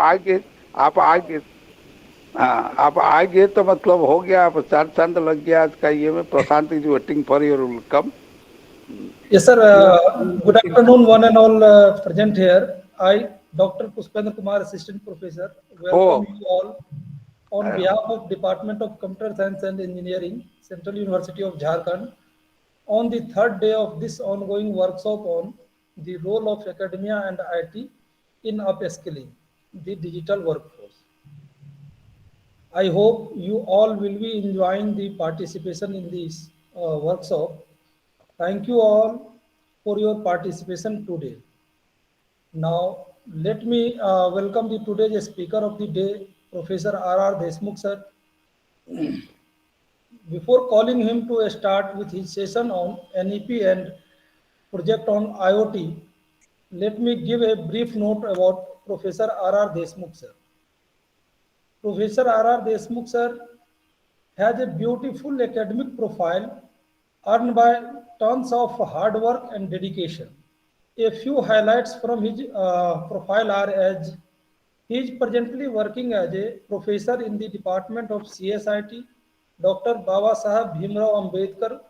आगे आप आगे हाँ आप आगे तो मतलब हो गया, आप चार चांद लग गया आज का ये में। Prashant is waiting for your welcome. Yes, sir. Good afternoon, one and all present here. I, Dr. Puspendra Kumar, Assistant Professor, oh welcome you all on behalf of Department of Computer Science and Engineering, Central University of Jharkhand, on the third day of this ongoing workshop on the role of academia and IT in upskilling the digital workforce. I hope you all will be enjoying the participation in this workshop. Thank you all for your participation today. Now, let me welcome the today's speaker of the day, Professor R. Deshmukh sir. Before calling him to start with his session on NEP and project on IoT, let me give a brief note about Professor R. Deshmukh sir. Professor R. Deshmukh sir has a beautiful academic profile earned by tons of hard work and dedication. A few highlights from his profile are as he is presently working as a professor in the Department of CSIT, Dr. Baba Saheb Bhimrao Ambedkar,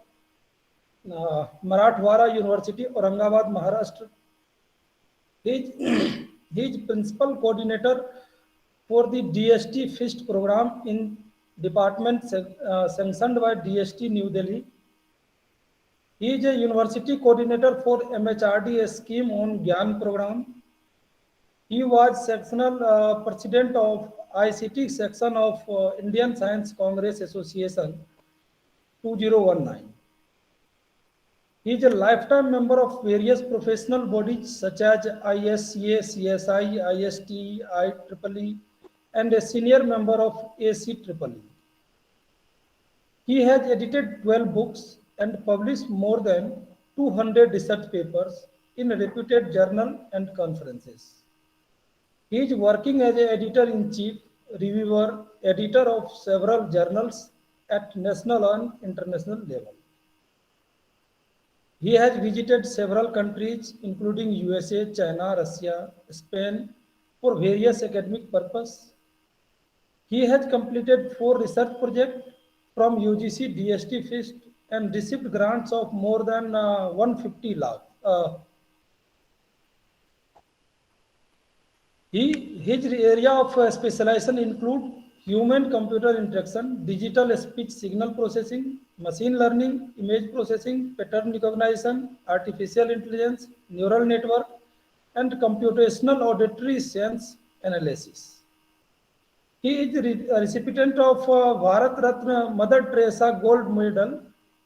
Marathwada University, Aurangabad, Maharashtra. He is, he is principal coordinator for the DST FIST program in department sanctioned by DST New Delhi. He is a university coordinator for MHRD, a scheme on GYAN program. He was sectional president of ICT section of Indian Science Congress Association 2019. He is a lifetime member of various professional bodies such as ISCA, CSI, IST, IEEE, and a senior member of ACEEE. He has edited 12 books and published more than 200 research papers in reputed journals and conferences. He is working as an editor-in-chief, reviewer, editor of several journals at national and international level. He has visited several countries, including USA, China, Russia, Spain, for various academic purposes. He has completed 4 research projects from UGC DST FIST and received grants of more than 150 lakh. His area of specialization include human-computer interaction, digital speech signal processing, machine learning, image processing, pattern recognition, artificial intelligence, neural network, and computational auditory sense analysis. He is a recipient of Bharat Ratna Mother Teresa Gold Medal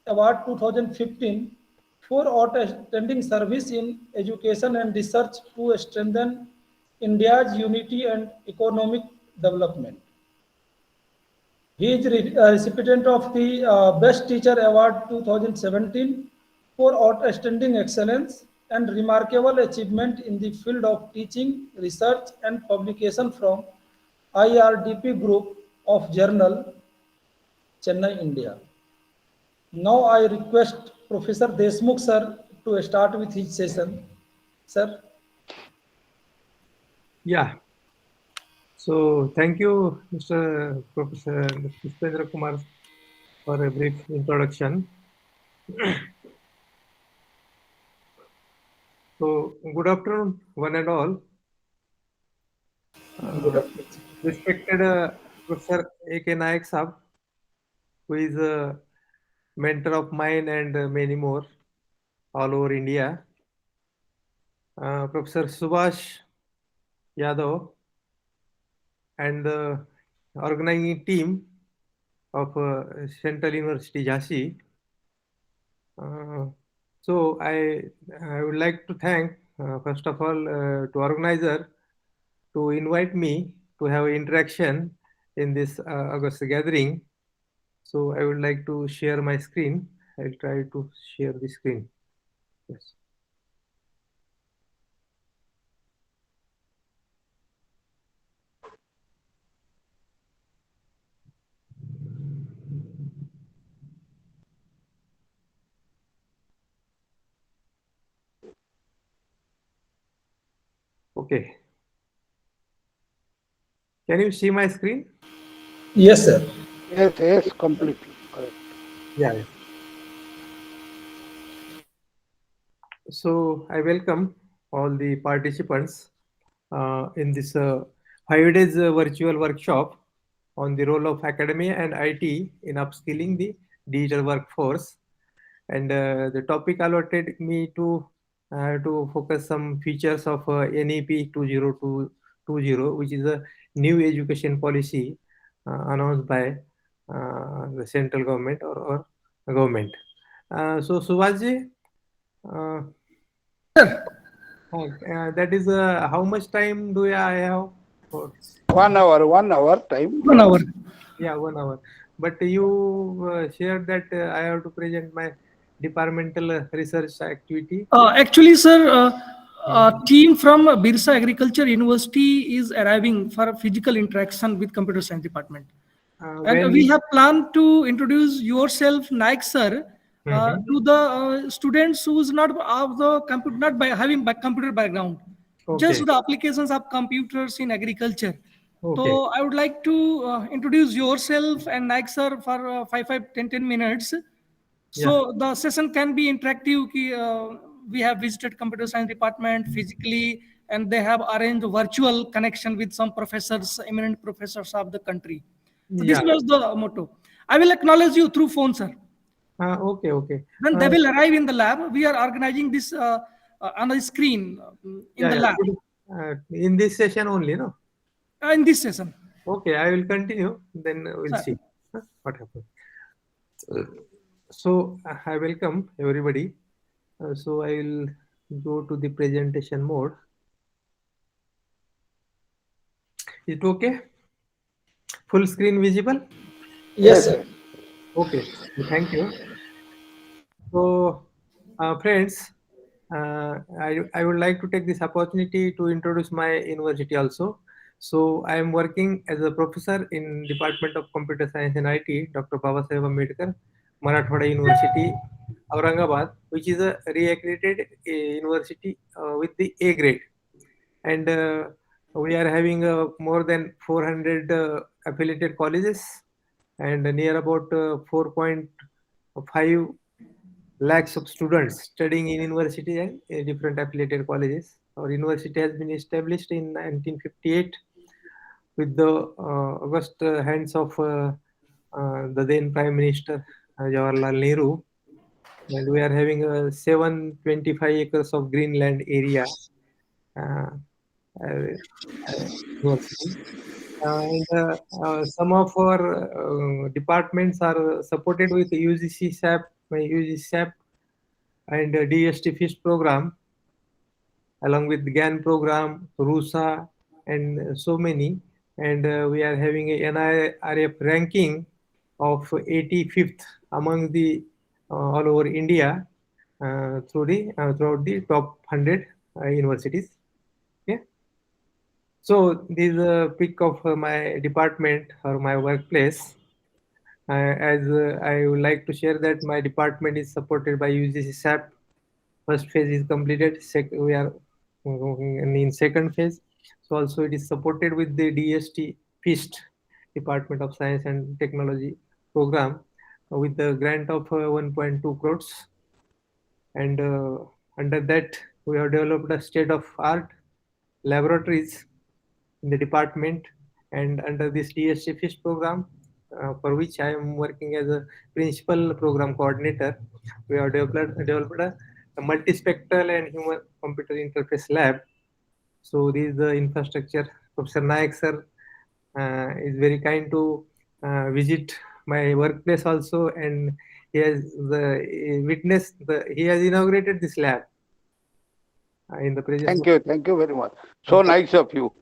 Award 2015 for outstanding service in education and research to strengthen India's unity and economic development. He is a recipient of the Best Teacher Award 2017 for outstanding excellence and remarkable achievement in the field of teaching, research, and publication from IRDP Group of Journal, Chennai, India. Now I request Professor Deshmukh sir to start with his session. Sir. Yeah. So thank you, Mr. Professor Puspendra Kumar, for a brief introduction. So good afternoon, one and all. Good afternoon. Respected Professor A.K. Nayak Sahab, who is a mentor of mine and many more all over India. Professor Subhash Yadav and the organizing team of Central University Jhansi. Uh, so I would like to thank first of all to organizer to invite me to have interaction in this August gathering. So I would like to share my screen. I'll try to share the screen. Yes. Okay. Can you see my screen? Yes, sir. Yes, completely correct. Yeah. So I welcome all the participants in this 5 days virtual workshop on the role of academia and IT in upskilling the digital workforce. And the topic allotted me to focus some features of NEP 2020, which is a new education policy announced by the central government or government. So Subhasji, uh, that is how much time do I have for? 1 hour time. 1 hour. Yeah, 1 hour. But you shared that I have to present my departmental research activity. Actually, sir, a Mhm. team from Birsa Agriculture University is arriving for physical interaction with computer science department. And When we it, have planned to introduce yourself, Naik sir, Mhm. to the students who's not of the computer, not by having computer background, Okay, just the applications of computers in agriculture. okay, So I would like to introduce yourself and Naik sir for 10 minutes. yeah, So the session can be interactive. We have visited computer science department physically, and they have arranged virtual connection with some professors, eminent professors of the country. So this yeah. was the motto. I will acknowledge you through phone, sir. Okay, okay. Then they will arrive in the lab. We are organizing this on the screen in Yeah, the yeah. lab In this session only, no? in this session. Okay, I will continue. Then we'll Sir. see what happens. So I welcome everybody. So I will go to the presentation mode. Is it okay? Full screen visible? Yes, Yes, sir. yes. Okay, thank you. So, friends, I would like to take this opportunity to introduce my university also. So, I am working as a professor in Department of Computer Science and IT, Dr. Babasaheb Ambedkar, Marathwada University, Aurangabad, which is a re-accredited university with the A grade. And we are having more than 400 affiliated colleges and near about 4.5 lakhs of students studying in university and different affiliated colleges. Our university has been established in 1958 with the august hands of the then Prime Minister Jawaharlal Nehru, and we are having 725 acres of greenland area uh, uh, university. And some of our departments are supported with UGC SAP, and DST FIST program, along with GAN program, RUSA, and so many. And we are having a NIRF ranking of 85th among the all over India throughout the top 100 universities. Okay. So this is a pic of my department or my workplace. As I would like to share that my department is supported by UGC SAP. First phase is completed. We are in second phase. So also it is supported with the DST FIST, Department of Science and Technology program, with the grant of 1.2 crores. And under that, we have developed a state-of-art laboratories in the department, and under this DSC FIST program, for which I am working as a principal program coordinator, we have developed a multispectral and human computer interface lab. So this is the infrastructure. Professor Nayak sir is very kind to visit my workplace also, and he has he has inaugurated this lab in the presence Thank you very much. of So nice of you.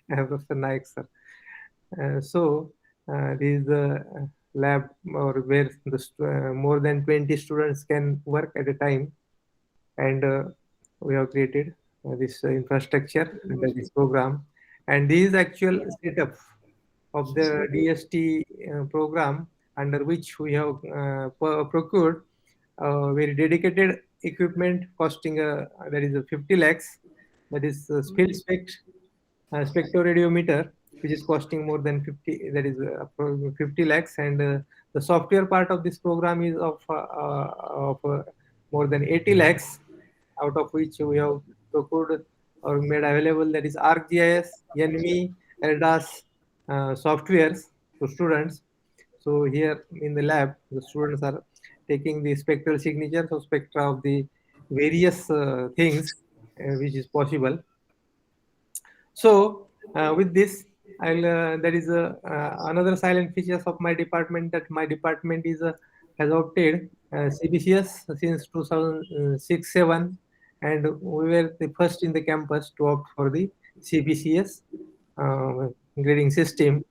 Professor Naik sir. So this is the lab or where more than 20 students can work at a time, and we have created this infrastructure under this program, and this is actual setup of the DST program, under which we have procured very dedicated equipment costing that is 50 lakhs, that is field spectroradiometer, which is costing more than 50, that is 50 lakhs. And the software part of this program is of more than 80 lakhs, out of which we have procured or made available, that is ArcGIS, NV, ERDAS softwares to students. So here in the lab, the students are taking the spectral signatures or spectra of the various things which is possible. So with this, there is another silent features of my department, that my department is has opted CBCS since 2006-7, and we were the first in the campus to opt for the CBCS grading system.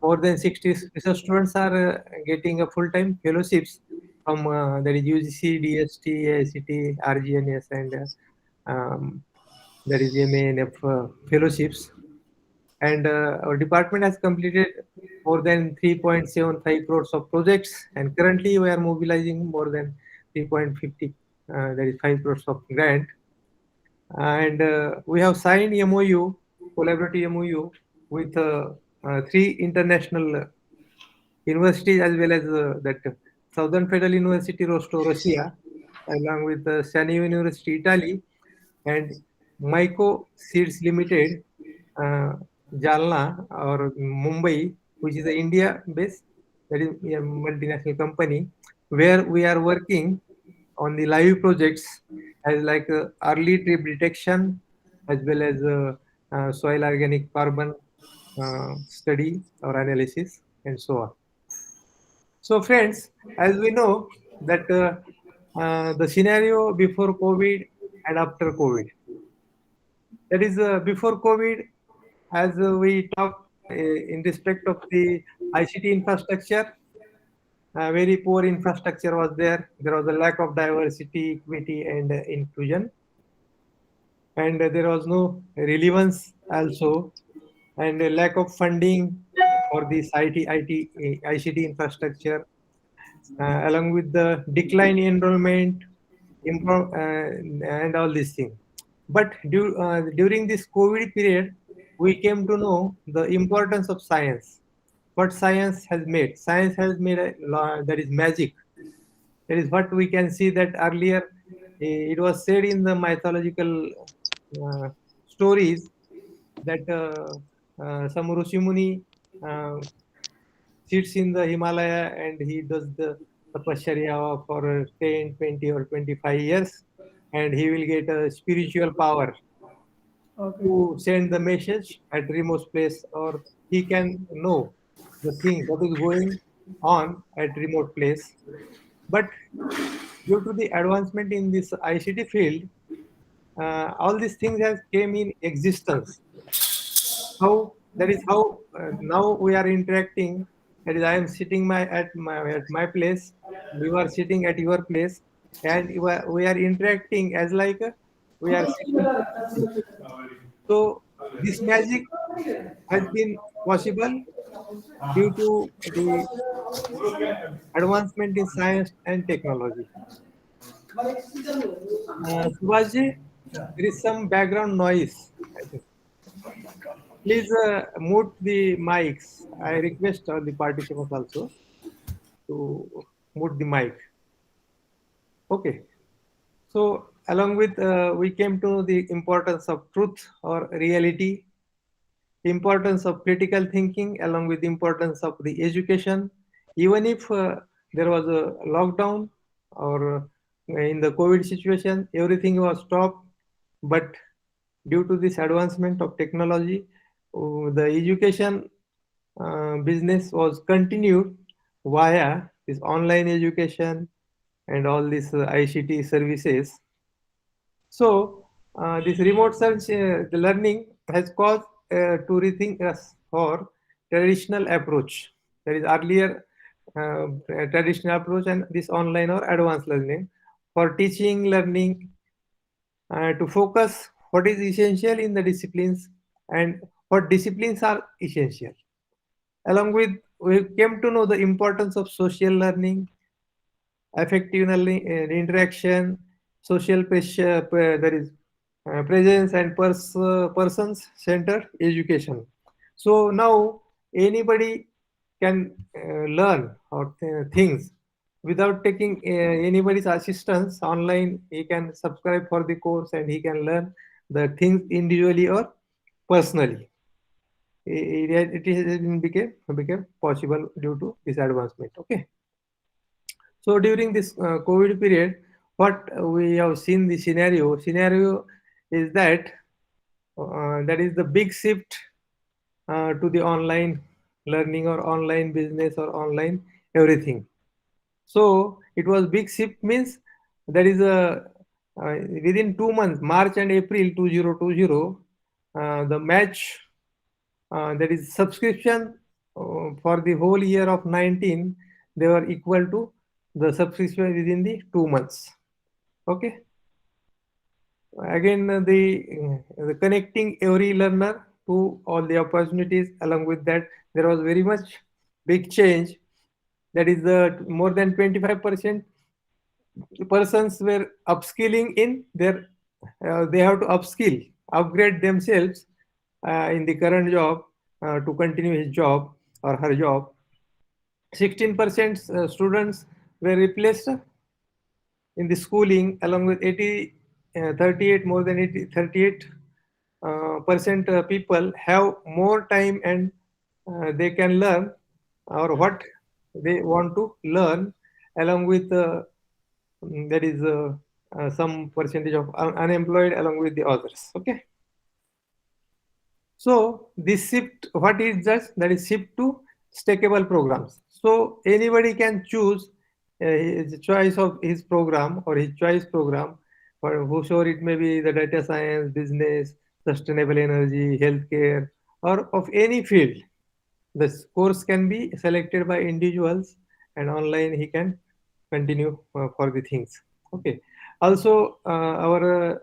More than 60 research students are getting a full-time fellowships from that is UGC, DST, AICT, RGNS, and that is MANF fellowships. And our department has completed more than 3.75 crores of projects, and currently we are mobilizing more than 3.50, that is 5 crores of grant. And we have signed MOU, collaborative MOU, with three international universities, as well as that Southern Federal University Rosto, Russia, along with Sani University, Italy, and Myco Seeds Limited, uh, Jalna or Mumbai, which is an India-based, that is a multinational company, where we are working on the live projects as like early trip detection, as well as soil organic carbon study or analysis, and so on. So, friends, as we know that the scenario before COVID and after COVID, that is before COVID, as we talk in respect of the ICT infrastructure, very poor infrastructure was there. There was a lack of diversity, equity, and inclusion, and there was no relevance also, and a lack of funding for this ICT infrastructure, along with the decline in enrollment, and all these things. But during this COVID period, we came to know the importance of science. What science has made? Science has made that is magic. That is what we can see, that earlier it was said in the mythological stories that some Rishi Muni uh, sits in the Himalaya and he does the tapasya for 10, 20, or 25 years, and he will get a spiritual power Okay. to send the message at remote place, or he can know the thing that is going on at remote place. But due to the advancement in this ICT field, all these things has came in existence. How, that is how now we are interacting. That is, I am sitting at my place, you are sitting at your place, and we are interacting as like we are sitting. So this magic has been possible due to the advancement in science and technology. Subhashji, there is some background noise, I think. Please mute the mics. I request all the participants also to mute the mic. Okay. So along with we came to know the importance of truth or reality, importance of critical thinking, along with the importance of the education. Even if there was a lockdown or in the COVID situation, everything was stopped. But due to this advancement of technology, the education business was continued via this online education and all these ICT services. So, this remote search the learning has caused to rethink us for traditional approach. That is earlier traditional approach and this online or advanced learning for teaching, learning, to focus what is essential in the disciplines and what disciplines are essential. Along with, we came to know the importance of social learning, affective learning, interaction, social pressure, that is presence, and persons-centered education. So now anybody can learn or things without taking anybody's assistance online. He can subscribe for the course and he can learn the things individually or personally. It became possible due to this advancement. Okay. So during this COVID period, what we have seen the scenario is that that is the big shift to the online learning or online business or online everything. So it was big shift means there is a within 2 months, March and April 2020, the match that is subscription for the whole year of 19, they were equal to the subscription within the 2 months. Okay. Again, the connecting every learner to all the opportunities. Along with that, there was very much big change. That is more than 25% persons were upskilling in their. They have to upgrade themselves in the current job to continue his job or her job. 16% students were replaced in the schooling, along with 38 more than 38 percent people have more time and they can learn or what they want to learn, along with there is some percentage of unemployed along with the others. Okay. So this shift, what is just that is shift to stakeable programs. So anybody can choose his choice of his program or his choice program, for whosoever it may be, the data science, business, sustainable energy, healthcare, or of any field. This course can be selected by individuals, and online he can continue for the things. Okay. Also, our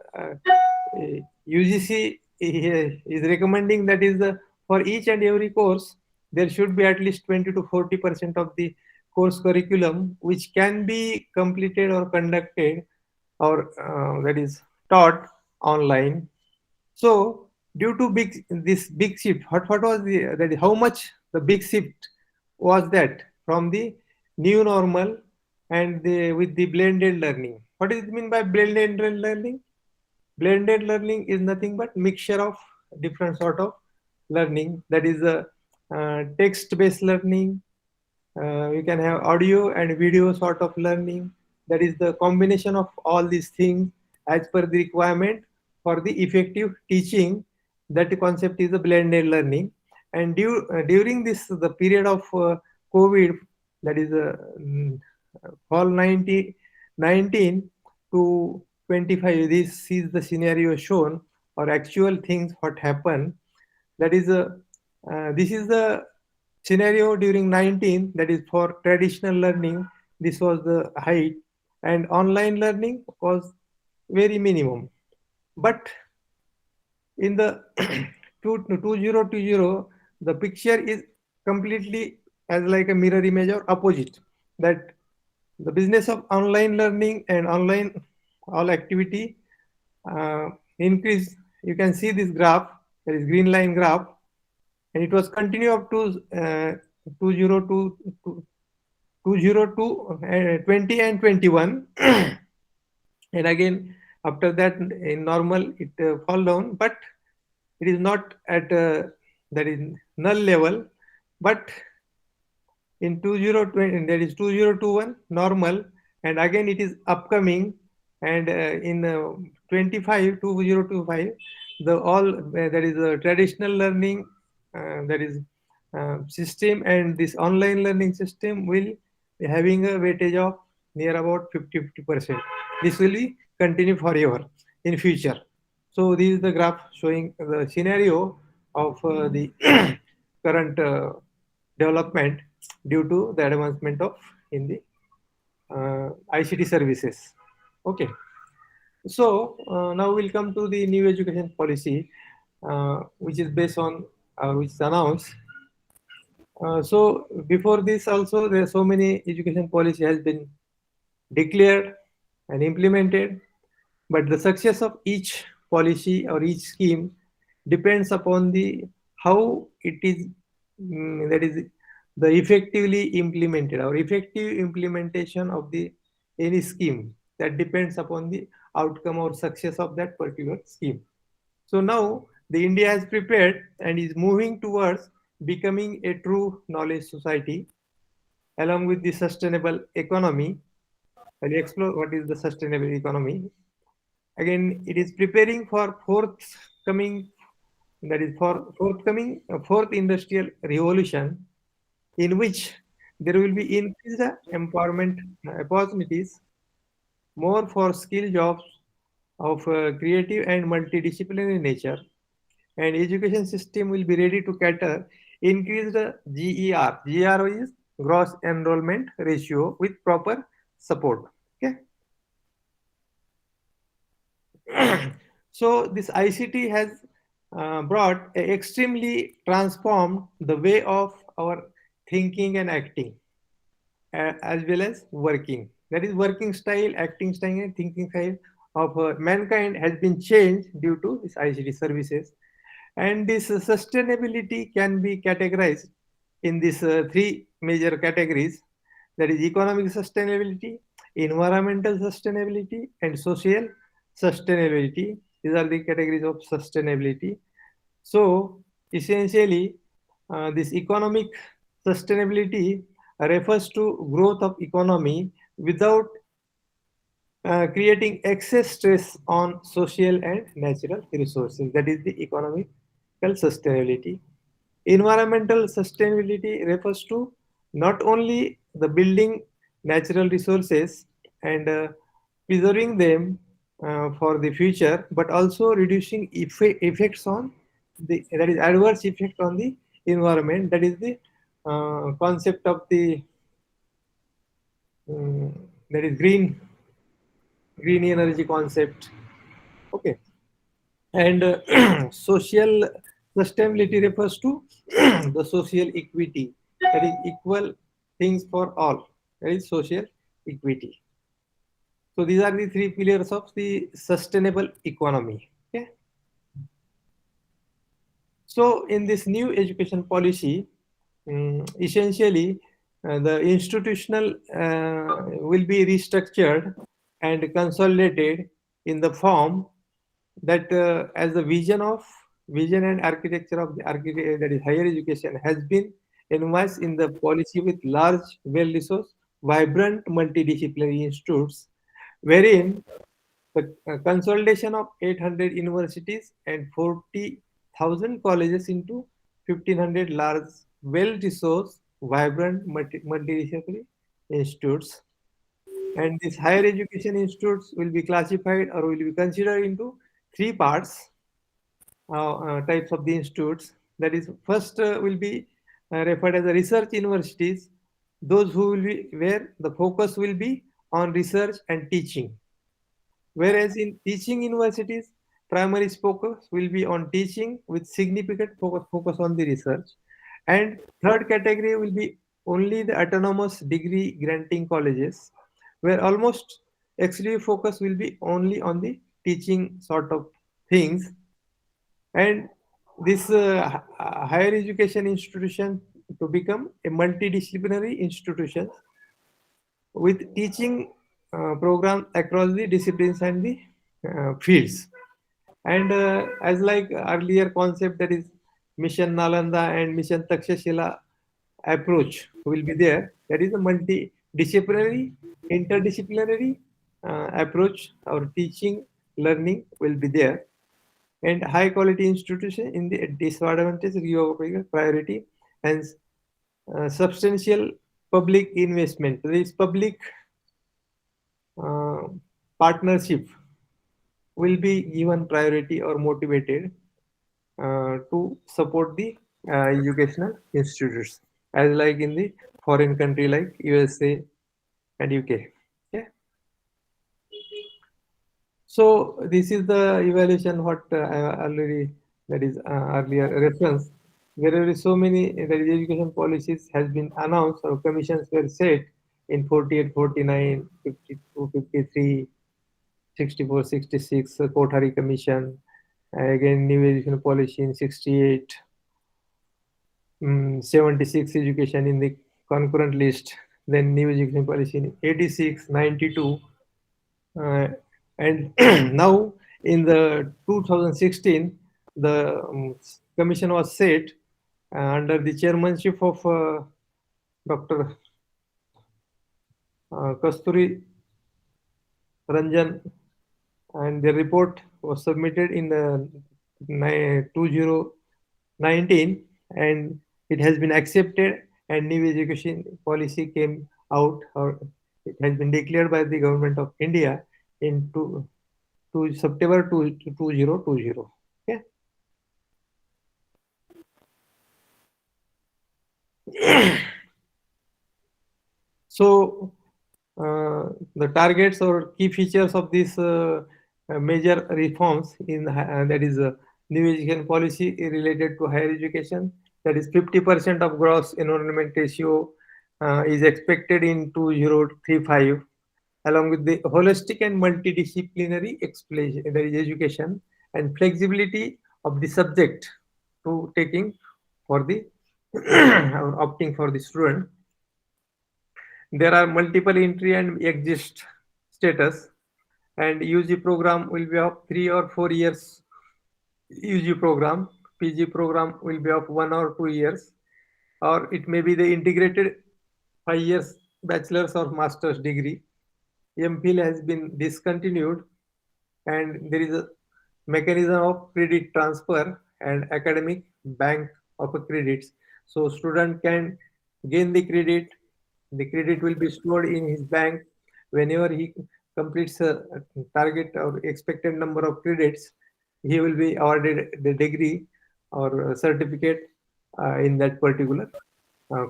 UGC is recommending that is for each and every course there should be at least 20 to 40% of the course curriculum which can be completed or conducted or that is taught online. So due to this big shift, what was that is how much the big shift was that from the new normal and with the blended learning. What does it mean by blended learning? Blended learning is nothing but mixture of different sort of learning. That is a text-based learning. You can have audio and video sort of learning. That is the combination of all these things as per the requirement for the effective teaching. That concept is a blended learning. And during this the period of COVID, that is fall 19 to 25, this is the scenario shown or actual things what happened. That is this is the scenario during 19, that is for traditional learning. This was the height, and online learning was very minimum. But in the 2020, the picture is completely as like a mirror image or opposite, that the business of online learning and online all activity increase. You can see this graph, there is green line graph, and it was continue up to 202 20 and 21 and again after that in normal it fall down, but it is not at that is null level, but in 2020 there is 2021 normal, and again it is upcoming, and in 2025 the all there is a traditional learning that is system and this online learning system will be having a weightage of near about 50%. This will be continue forever in future. So this is the graph showing the scenario of the current development due to the advancement of in the ICT services. Okay. So now we'll come to the new education policy, which is based on which is announced. So before this also there are so many education policy has been declared and implemented, but the success of each policy or each scheme depends upon the how it is, that is the effectively implemented or effective implementation of the any scheme that depends upon the outcome or success of that particular scheme. So now the India has prepared and is moving towards becoming a true knowledge society along with the sustainable economy. I'll explore what is the sustainable economy. Again, it is preparing for forthcoming, that is for forthcoming fourth industrial revolution, in which there will be increased empowerment opportunities, more for skill jobs of creative and multidisciplinary nature, and education system will be ready to cater increased GER. GER is gross enrollment ratio with proper support. Okay. So this ICT has brought extremely transformed the way of our thinking and acting, as well as working. That is working style, acting style, and thinking style of mankind has been changed due to this ICT services. And this sustainability can be categorized in these three major categories. That is economic sustainability, environmental sustainability, and social sustainability. These are the categories of sustainability. So essentially, this economic sustainability refers to growth of economy without creating excess stress on social and natural resources. That is the economical sustainability. Environmental sustainability refers to not only the building natural resources and preserving them for the future, but also reducing effects on the, that is adverse effect on the environment. That is the concept of the that is green energy concept. Okay. And social sustainability refers to the social equity, that is equal things for all, that is social equity. So these are the three pillars of the sustainable economy. Okay. So in this new education policy, essentially the institutional will be restructured and consolidated in the form that as the vision and architecture of the architect, that is higher education, has been envisaged in the policy with large, well-resourced, vibrant, multidisciplinary institutes, wherein the consolidation of 800 universities and 40,000 colleges into 1,500 large, well-resourced, vibrant, multidisciplinary institutes. And these higher education institutes will be classified or will be considered into three parts, types of the institutes. That is, first will be referred as the research universities, those who will be where the focus will be on research and teaching. Whereas in teaching universities, primary focus will be on teaching with significant focus on the research. And third category will be only the autonomous degree granting colleges, where almost exclusive focus will be only on the teaching sort of things. And this higher education institution to become a multidisciplinary institution with teaching program across the disciplines and the fields. And as like earlier concept, that is Mission Nalanda and Mission Takshashila approach will be there. That is a multidisciplinary, interdisciplinary approach. Our teaching, learning will be there, and high quality institution in the disadvantage geographical priority and substantial public investment. There is public uh, partnership will be given priority or motivated to support the educational institutes, as like in the foreign country like USA and UK. Okay. So this is the evaluation what I already, that is earlier reference. There are so many, that is education policies has been announced or commissions were set in 48, 49, 52, 53, 64, 66, Kothari Commission, again new education policy in 68, 76 education in the concurrent list, then new education policy in 86, 92, and now in the 2016, the commission was set under the chairmanship of Dr. Kasturi Ranjan, and the report was submitted in 2019, and it has been accepted, and new education policy came out, or it has been declared by the government of India in September 2020. Okay. So the targets or key features of these major reforms in that is new education policy related to higher education, that is 50% of gross enrollment ratio is expected in 2035, along with the holistic and multidisciplinary explanation, that is education, and flexibility of the subject to taking for the or opting for the student. There are multiple entry and exit status, and UG program will be of 3 or 4 years. UG program, PG program will be of 1 or 2 years, or it may be the integrated 5 years bachelor's or master's degree. MPhil has been discontinued, and there is a mechanism of credit transfer and academic bank of credits. So student can gain the credit. The credit will be stored in his bank. Whenever he completes a target or expected number of credits, he will be awarded the degree or certificate in that particular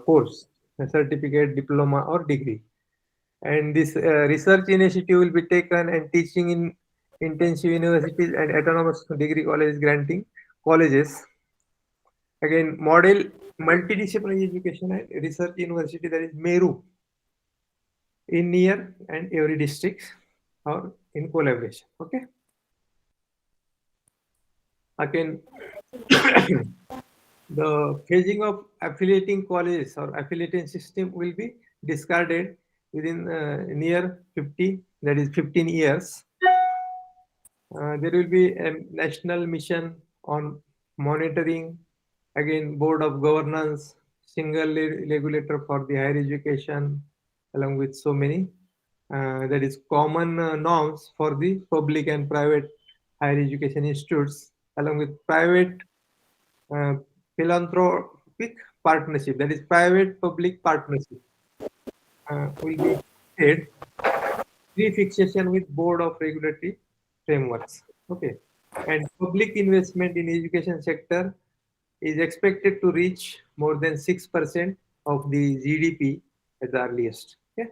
course, a certificate, diploma, or degree. And this research initiative will be taken and teaching in intensive universities and autonomous degree colleges granting colleges. Again, model multidisciplinary education and research university, that is MERU, in near and every district or in collaboration. Okay. Again, the phasing of affiliating colleges or affiliating system will be discarded within near 50, that is 15 years. There will be a national mission on monitoring, again, board of governance, single regulator for the higher education, along with so many. That is common norms for the public and private higher education institutes, along with private uh, philanthropic partnership, that is private public partnership, will be paid pre-fixation with board of regulatory frameworks. Okay, and public investment in education sector is expected to reach more than 6% of the GDP at the earliest. Okay.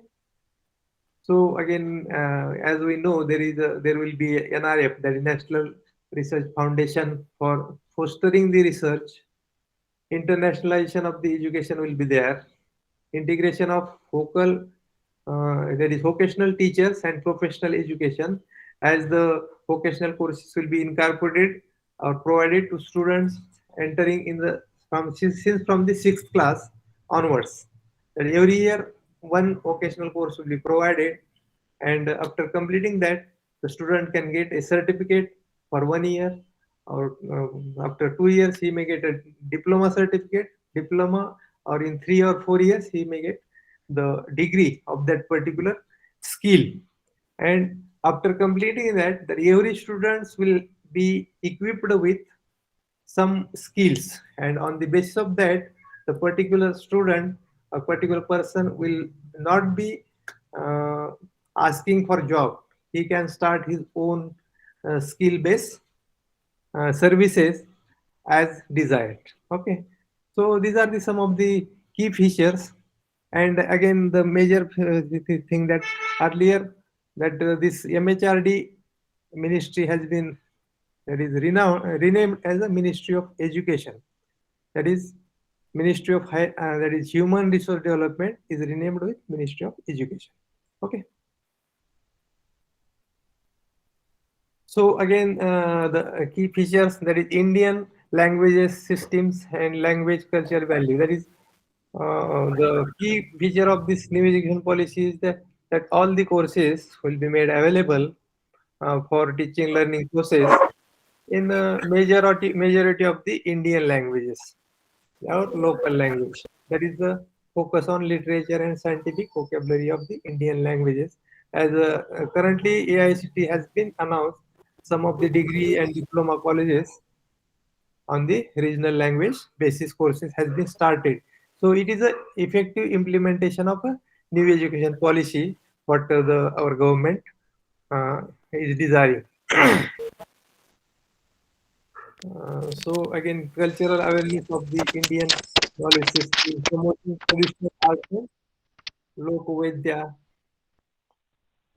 So again, as we know, there will be NRF, that is National Research Foundation, for fostering the research. Internationalization of the education will be there. Integration of that is vocational teachers and professional education, as the vocational courses will be incorporated or provided to students entering in the since from the 6th class onwards. And every year one vocational course will be provided, and after completing that, the student can get a certificate for 1 year, or after 2 years he may get a diploma certificate, diploma, or in 3 or 4 years he may get the degree of that particular skill. And after completing that, every students will be equipped with some skills, and on the basis of that, the particular student, a particular person, will not be uh, asking for job. He can start his own skill based services as desired. Okay, so these are some of the key features. And again, the major thing that earlier, that this MHRD ministry has been, that is renamed as a Ministry of Education. That is Ministry of that is Human Resource Development is renamed with Ministry of Education. Okay. So again, the key features, that is Indian languages, systems, and language culture value. That is the key feature of this new education policy is that all the courses will be made available for teaching learning process in majority of the Indian languages or local language. That is the focus on literature and scientific vocabulary of the Indian languages. As currently AICT has been announced, some of the degree and diploma colleges on the regional language basis courses has been started. So it is a effective implementation of a new education policy what our government is desiring. So again, cultural awareness of the Indian knowledge system, promoting traditional arts and Lokovedya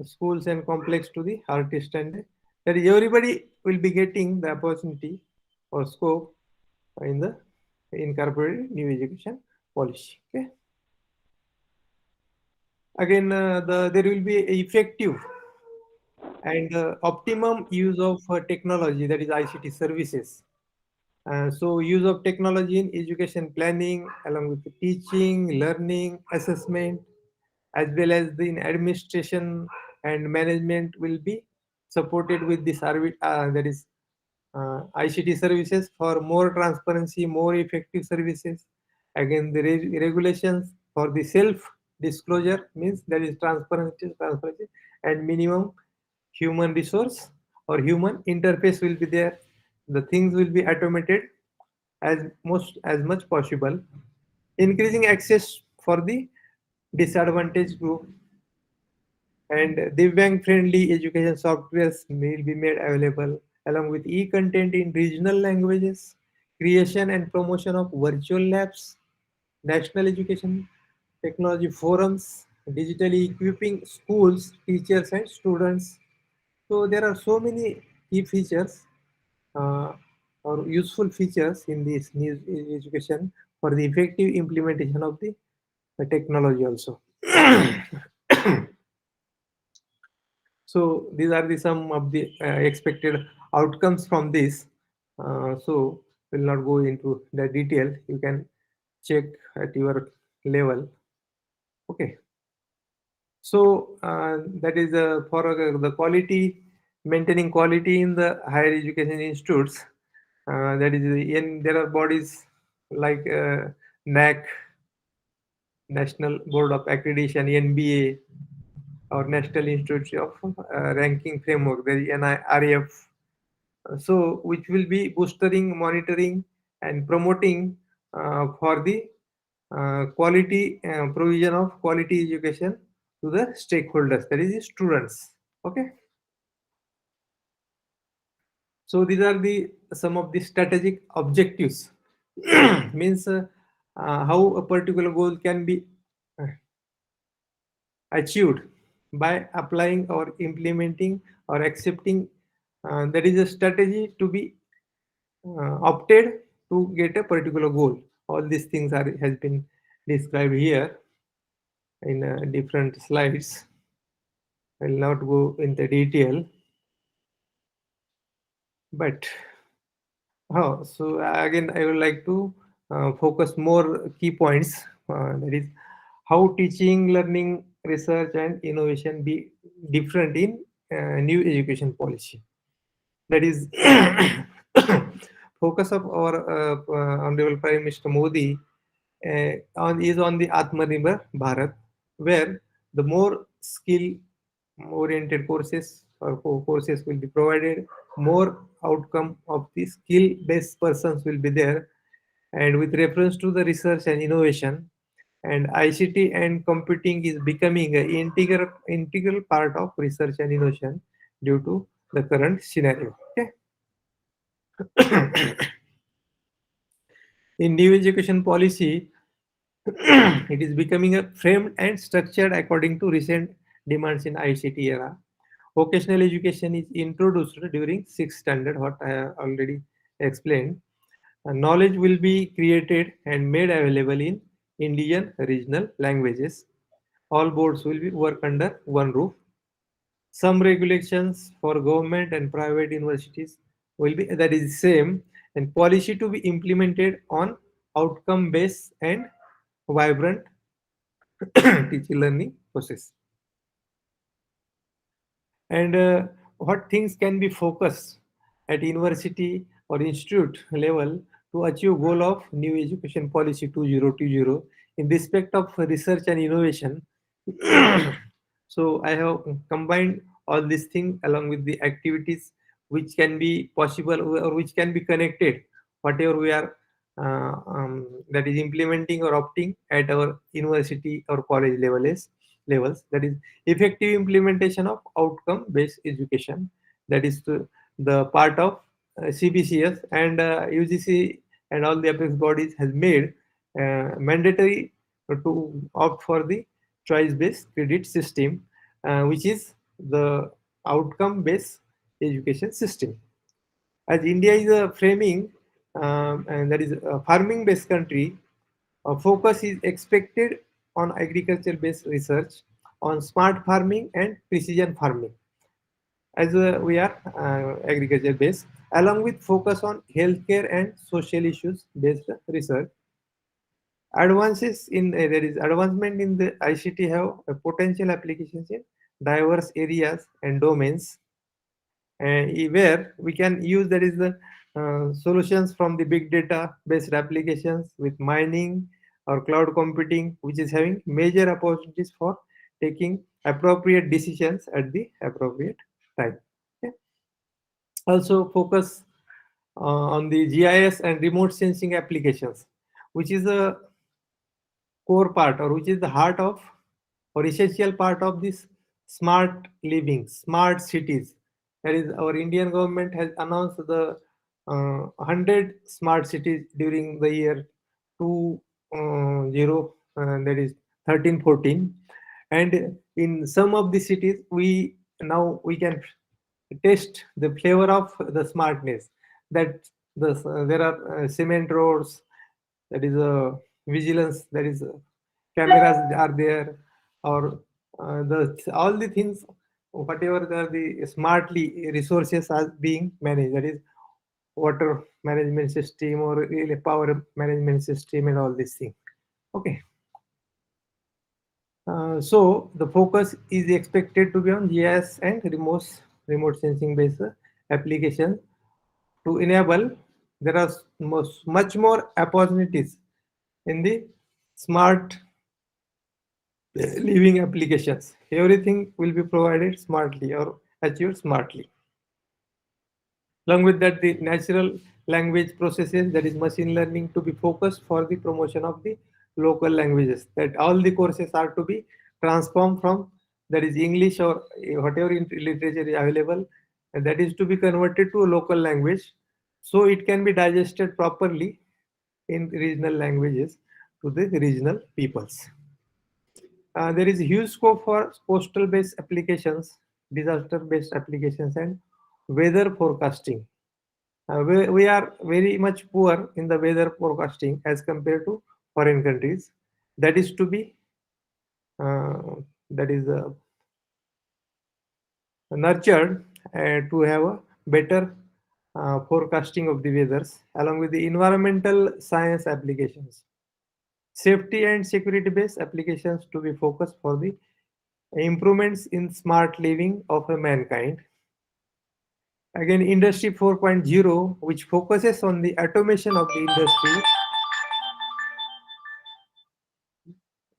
schools and complex to the artist, and that is everybody will be getting the opportunity or scope in the incorporated new education policy. Okay. Again, there will be effective and optimum use of technology, that is ICT services. So use of technology in education planning along with the teaching, learning, assessment, as well as the administration and management will be supported with the service, that is ICT services for more transparency, more effective services. Again, the regulations for the self disclosure means that is transparency, and minimum human resource or human interface will be there. The things will be automated as much possible. Increasing access for the disadvantaged group, and Divyang friendly education softwares will be made available along with e-content in regional languages, creation and promotion of virtual labs, national education technology forums, digitally equipping schools, teachers and students. So there are so many key features uh, or useful features in this new education for the effective implementation of the technology also. So these are the some of the expected outcomes from this. So we'll not go into the detail. You can check at your level. Okay. So that is for the quality, maintaining quality in the higher education institutes. That is in there are bodies like NAC, National Board of Accreditation, NBA, or National Institute of Ranking Framework, the NIRF. So which will be boosting, monitoring, and promoting for the quality provision of quality education to the stakeholders, that is the students. Okay. So these are the some of the strategic objectives. Means how a particular goal can be uh, achieved by applying or implementing or accepting. That is a strategy to be opted to get a particular goal. All these things are has been described here in different slides. I will not go into detail, but so again, I would like to focus more key points. That is how teaching, learning, research, and innovation be different in new education policy. That is focus of our Honorable Prime Minister Modi is on the Atmanirbhar Bharat, where the more skill oriented courses or courses will be provided, more outcome of the skill based persons will be there, and with reference to the research and innovation, and ICT and computing is becoming an integral part of research and innovation due to the current scenario. Okay. In new education policy, it is becoming a framed and structured according to recent demands in ICT era. Vocational education is introduced during sixth standard, what I have already explained. Knowledge will be created and made available in Indian regional languages. All boards will be work under one roof. Some regulations for government and private universities will be that is same, and policy to be implemented on outcome based and vibrant teaching learning process. And what things can be focused at university or institute level to achieve goal of new education policy 2020 in respect of research and innovation. So I have combined all these things along with the activities which can be possible or which can be connected whatever we are that is implementing or opting at our university or college levels, that is effective implementation of outcome based education, that is the part of CBCS and UGC and all the apex bodies has made mandatory to opt for the choice based credit system, which is the outcome based education system. As India is a framing and that is a farming based country, focus is expected on agriculture based research on smart farming and precision farming, as we are agriculture based, along with focus on healthcare and social issues based research. Advances in there is advancement in the ICT have a potential applications in diverse areas and domains, where we can use that is the solutions from the big data based applications with mining or cloud computing, which is having major opportunities for taking appropriate decisions at the appropriate time. Okay. Also focus on the GIS and remote sensing applications, which is a core part or which is the heart of or essential part of this smart living, smart cities. That is, our Indian government has announced the 100 smart cities during the year 20, that is 13-14. And in some of the cities, we can taste the flavor of the smartness. That there are cement roads, that is a vigilance, that is cameras are there, or the all the things whatever the smartly resources are being managed, that is water management system or really power management system and all these things. Okay. So the focus is expected to be on GIS and remote sensing based application to enable. There are much more opportunities in the smart living applications. Everything will be provided smartly or achieved smartly. Along with that, the natural language processes, that is machine learning, to be focused for the promotion of the local languages. That all the courses are to be transformed from, that is English or whatever literature is available, and that is to be converted to a local language, so it can be digested properly in regional languages to the regional peoples. There is a huge scope for coastal-based applications, disaster-based applications, and weather forecasting. We are very much poor in the weather forecasting as compared to foreign countries. That is to be that is nurtured to have a better forecasting of the weathers, along with the environmental science applications. Safety and security based applications to be focused for the improvements in smart living of a mankind. Again, Industry 4.0, which focuses on the automation of the industry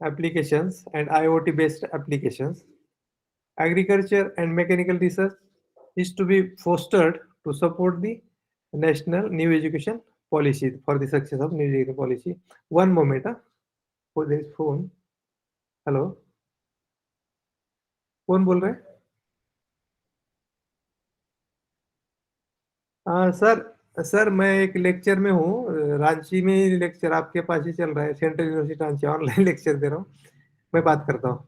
applications and IoT based applications. Agriculture and mechanical research is to be fostered to support the national new education policy for the success of new education policy. One moment. Oh, there is phone. Hello, कौन बोल रहे हैं? Sir मैं एक lecture में हूँ, रांची में lecture आपके पास ही चल रहा है, central university Ranchi, online lecture दे रहा हूँ. मैं बात करता हूँ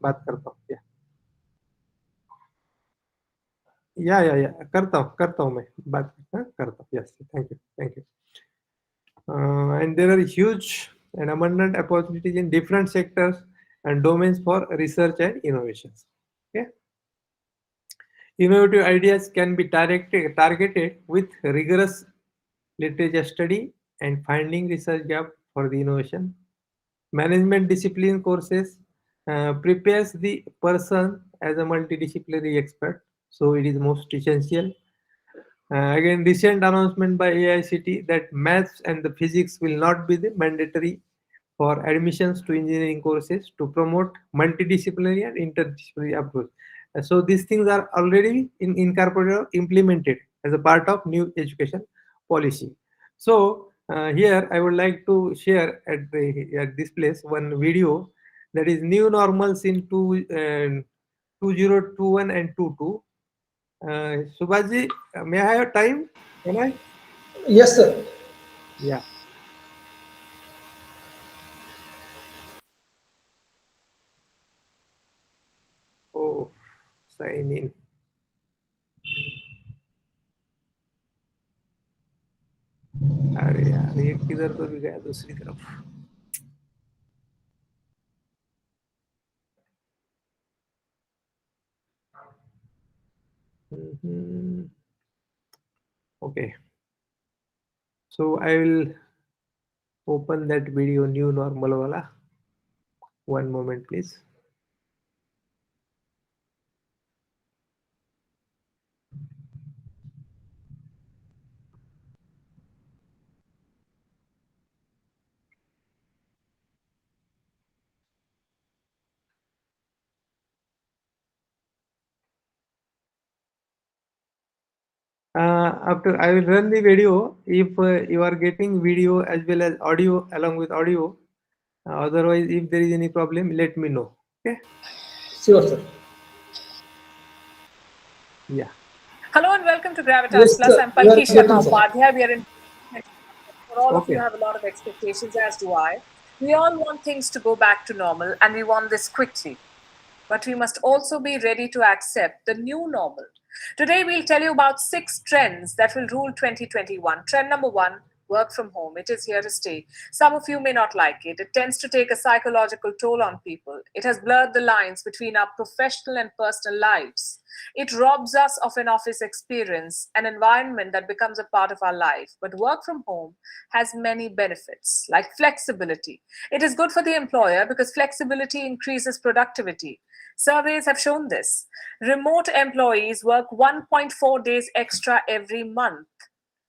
या करता हूँ मैं बात करता हूँ. Yes, thank you. And there are huge and abundant opportunities in different sectors and domains for research and innovations. Okay. Innovative ideas can be targeted with rigorous literature study, and finding research gap for the innovation. Management discipline courses prepares the person as a multidisciplinary expert, so it is most essential. Again, recent announcement by AICT that maths and the physics will not be the mandatory for admissions to engineering courses to promote multidisciplinary and interdisciplinary approach. So these things are already incorporated or implemented as a part of new education policy. So here I would like to share at this place one video that is new normals in 2021 and 22. Subhaji, may I have time? Can I? Yes, sir. Yeah. Oh, sign in. अरे यार ये किधर तो भी गया दूसरी तरफ. Okay. So I will open that video new normal wala. One moment please. After I will run the video. If you are getting video as well as audio along with audio, otherwise if there is any problem, let me know. Okay. Sure, sir. Yeah. Hello and welcome to Gravitas Yes, Plus. sir. I'm We are Palki getting, Sharma sir. Upadhyay. We are in. For all of Okay. you have a lot of expectations, as do I. We all want things to go back to normal, and we want this quickly. But we must also be ready to accept the new normal. Today, we'll tell you about 6 trends that will rule 2021. Trend number 1, work from home. It is here to stay. Some of you may not like it. It tends to take a psychological toll on people. It has blurred the lines between our professional and personal lives. It robs us of an office experience, an environment that becomes a part of our life. But work from home has many benefits, like flexibility. It is good for the employer because flexibility increases productivity. Surveys have shown this. Remote employees work 1.4 days extra every month.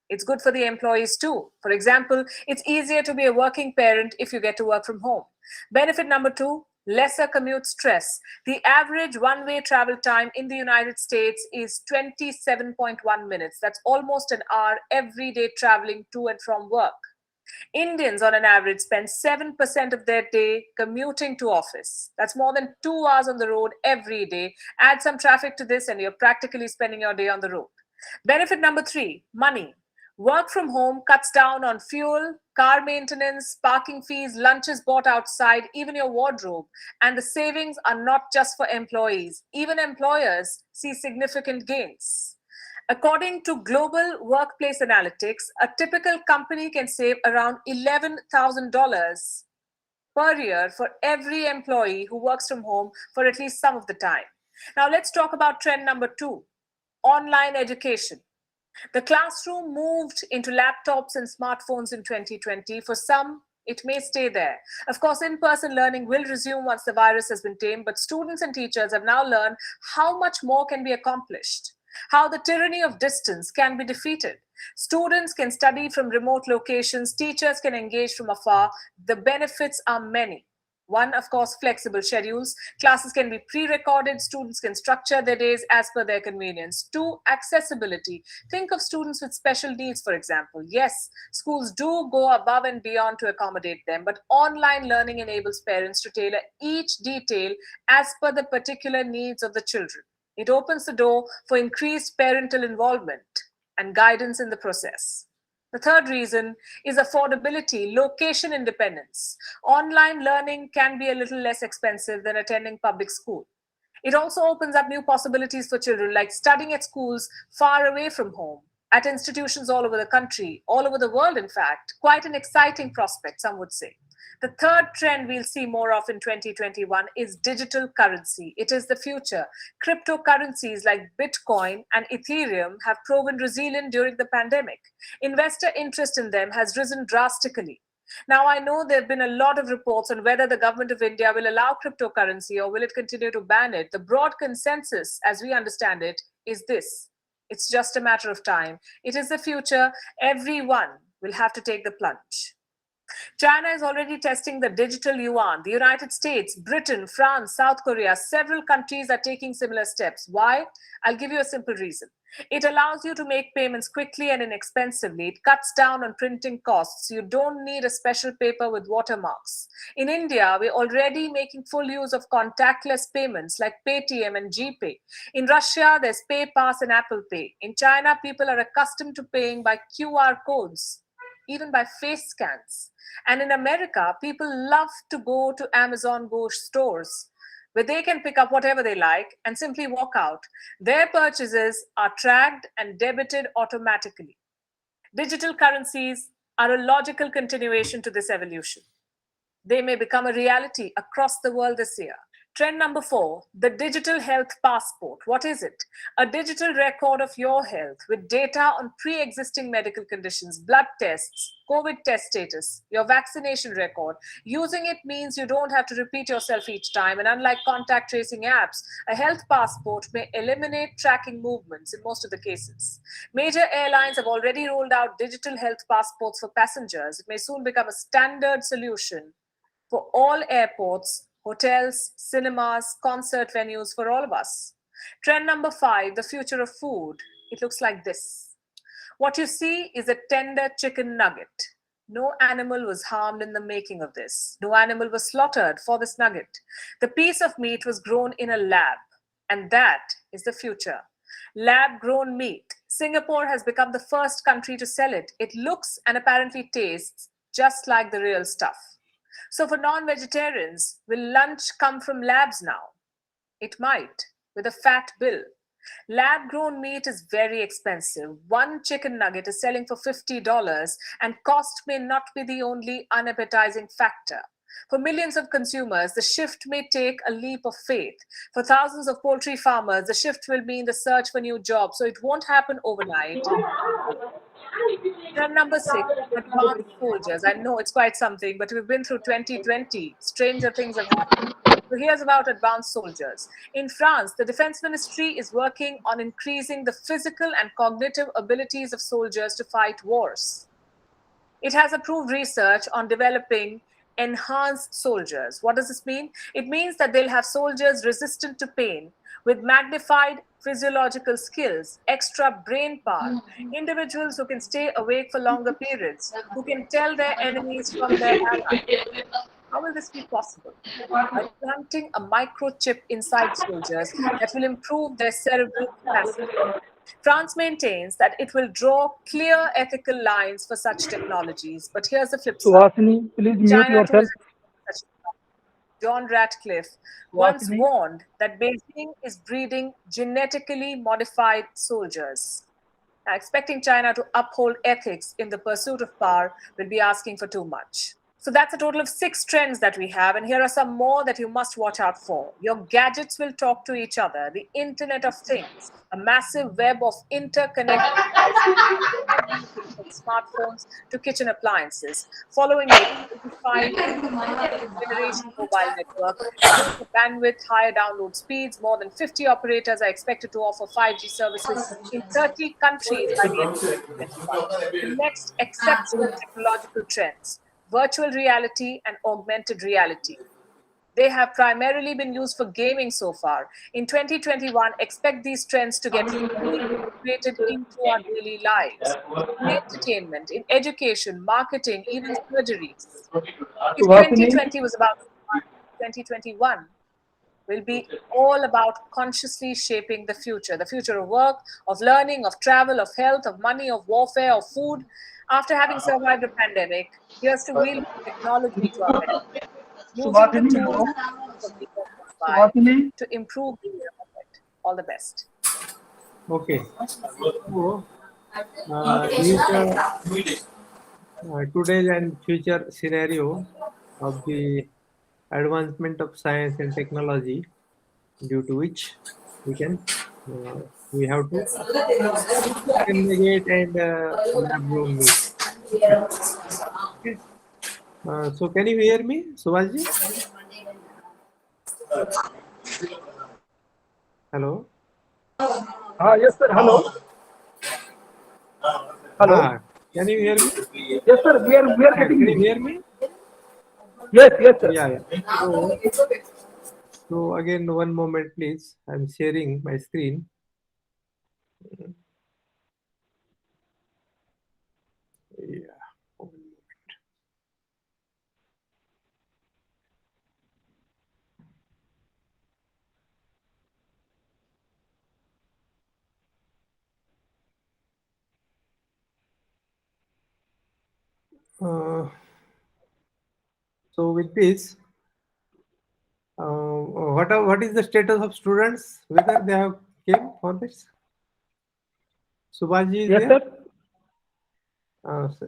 It's good for the employees too. For example, it's easier to be a working parent if you get to work from home. Benefit number 2, lesser commute stress. The average one-way travel time in the United States is 27.1 minutes. That's almost an hour every day traveling to and from work. Indians, on an average, spend 7% of their day commuting to office. That's more than 2 hours on the road every day. Add some traffic to this, and you're practically spending your day on the road. Benefit number 3, money. Work from home cuts down on fuel, car maintenance, parking fees, lunches bought outside, even your wardrobe. And the savings are not just for employees. Even employers see significant gains. According to Global Workplace Analytics, a typical company can save around $11,000 per year for every employee who works from home for at least some of the time. Now let's talk about trend number 2, online education. The classroom moved into laptops and smartphones in 2020. For some, it may stay there. Of course, in-person learning will resume once the virus has been tamed, but students and teachers have now learned how much more can be accomplished, how the tyranny of distance can be defeated. Students can study from remote locations, teachers can engage from afar. The benefits are many. 1, of course, flexible schedules. Classes can be pre-recorded. Students can structure their days as per their convenience. 2, accessibility. Think of students with special needs, for example. Yes, schools do go above and beyond to accommodate them, but online learning enables parents to tailor each detail as per the particular needs of the children. It opens the door for increased parental involvement and guidance in the process. The third reason is affordability, location independence. Online learning can be a little less expensive than attending public school. It also opens up new possibilities for children, like studying at schools far away from home. at institutions all over the country, all over the world, in fact. Quite an exciting prospect, some would say. The third trend we'll see more of in 2021 is digital currency. It is the future. Cryptocurrencies like Bitcoin and Ethereum have proven resilient during the pandemic. Investor interest in them has risen drastically. Now, I know there have been a lot of reports on whether the government of India will allow cryptocurrency or will it continue to ban it. The broad consensus, as we understand it, is this. It's just a matter of time. It is the future. Everyone will have to take the plunge. China is already testing the digital yuan. The United States, Britain, France, South Korea, several countries are taking similar steps. Why? I'll give you a simple reason. It allows you to make payments quickly and inexpensively. It cuts down on printing costs. You don't need a special paper with watermarks. In India, we're already making full use of contactless payments like Paytm and GPay. In Russia, there's PayPass and Apple Pay. In China, people are accustomed to paying by QR codes, even by face scans. And in America, people love to go to Amazon Go stores where they can pick up whatever they like and simply walk out. Their purchases are tracked and debited automatically. Digital currencies are a logical continuation to this evolution. They may become a reality across the world this year. Trend number 4, the digital health passport. What is it? A digital record of your health with data on pre-existing medical conditions, blood tests, COVID test status, your vaccination record. Using it means you don't have to repeat yourself each time. And unlike contact tracing apps, a health passport may eliminate tracking movements in most of the cases. Major airlines have already rolled out digital health passports for passengers. It may soon become a standard solution for all airports, hotels, cinemas, concert venues, for all of us. Trend number 5, the future of food. It looks like this. What you see is a tender chicken nugget. No animal was harmed in the making of this. No animal was slaughtered for this nugget. The piece of meat was grown in a lab, and that is the future. Lab-grown meat. Singapore has become the first country to sell it. It looks and apparently tastes just like the real stuff. So for non-vegetarians, will lunch come from labs now? It might, with a fat bill. Lab-grown meat is very expensive. One chicken nugget is selling for $50, and cost may not be the only unappetizing factor. For millions of consumers, the shift may take a leap of faith. For thousands of poultry farmers, the shift will mean the search for new jobs, so it won't happen overnight. Trend number 6, advanced soldiers. I know it's quite something, but we've been through 2020. Stranger things have happened. So here's about advanced soldiers. In France, the Defense Ministry is working on increasing the physical and cognitive abilities of soldiers to fight wars. It has approved research on developing enhanced soldiers. What does this mean? It means that they'll have soldiers resistant to pain with magnified physiological skills, extra brain power, individuals who can stay awake for longer periods, who can tell their enemies from their allies. How will this be possible? By planting a microchip inside soldiers that will improve their cerebral capacity. France maintains that it will draw clear ethical lines for such technologies. But here's the flip side. Suhasini, please mute China too yourself. is such. John Ratcliffe once warned that Beijing is breeding genetically modified soldiers. Now, expecting China to uphold ethics in the pursuit of power will be asking for too much. So that's a total of 6 trends that we have, and here are some more that you must watch out for. Your gadgets will talk to each other, the Internet of Things, a massive web of interconnected devices from smartphones to kitchen appliances. Following it, 5 generation mobile network, greater bandwidth, higher download speeds. More than 50 operators are expected to offer 5G services in 30 countries by the end of 2025. The next exceptional technological trends: virtual reality and augmented reality. They have primarily been used for gaming so far. In 2021, expect these trends to get fully integrated into our daily lives. In entertainment, in education, marketing, even surgeries. If 2020 was about fun, 2021 will be all about consciously shaping the future of work, of learning, of travel, of health, of money, of warfare, of food. After having survived a pandemic, here's to wield technology to our benefit, using the tools to improve the year ahead. All the best. Okay. So, Is today's and future scenario of the advancement of science and technology, due to which we can uh, we have to investigate and lab room meet. Okay. So can you hear me, Subhashji? Hello. Yes, sir. Hello. Hello. Can you hear me? Yes, sir. We are Can getting you you. hear me? Yes, sir. Yeah. So again, one moment, please. I'm sharing my screen. Yeah. Uh, so with this, what is the status of students? Whether they have came for this? Subhaji is Yes, there? sir.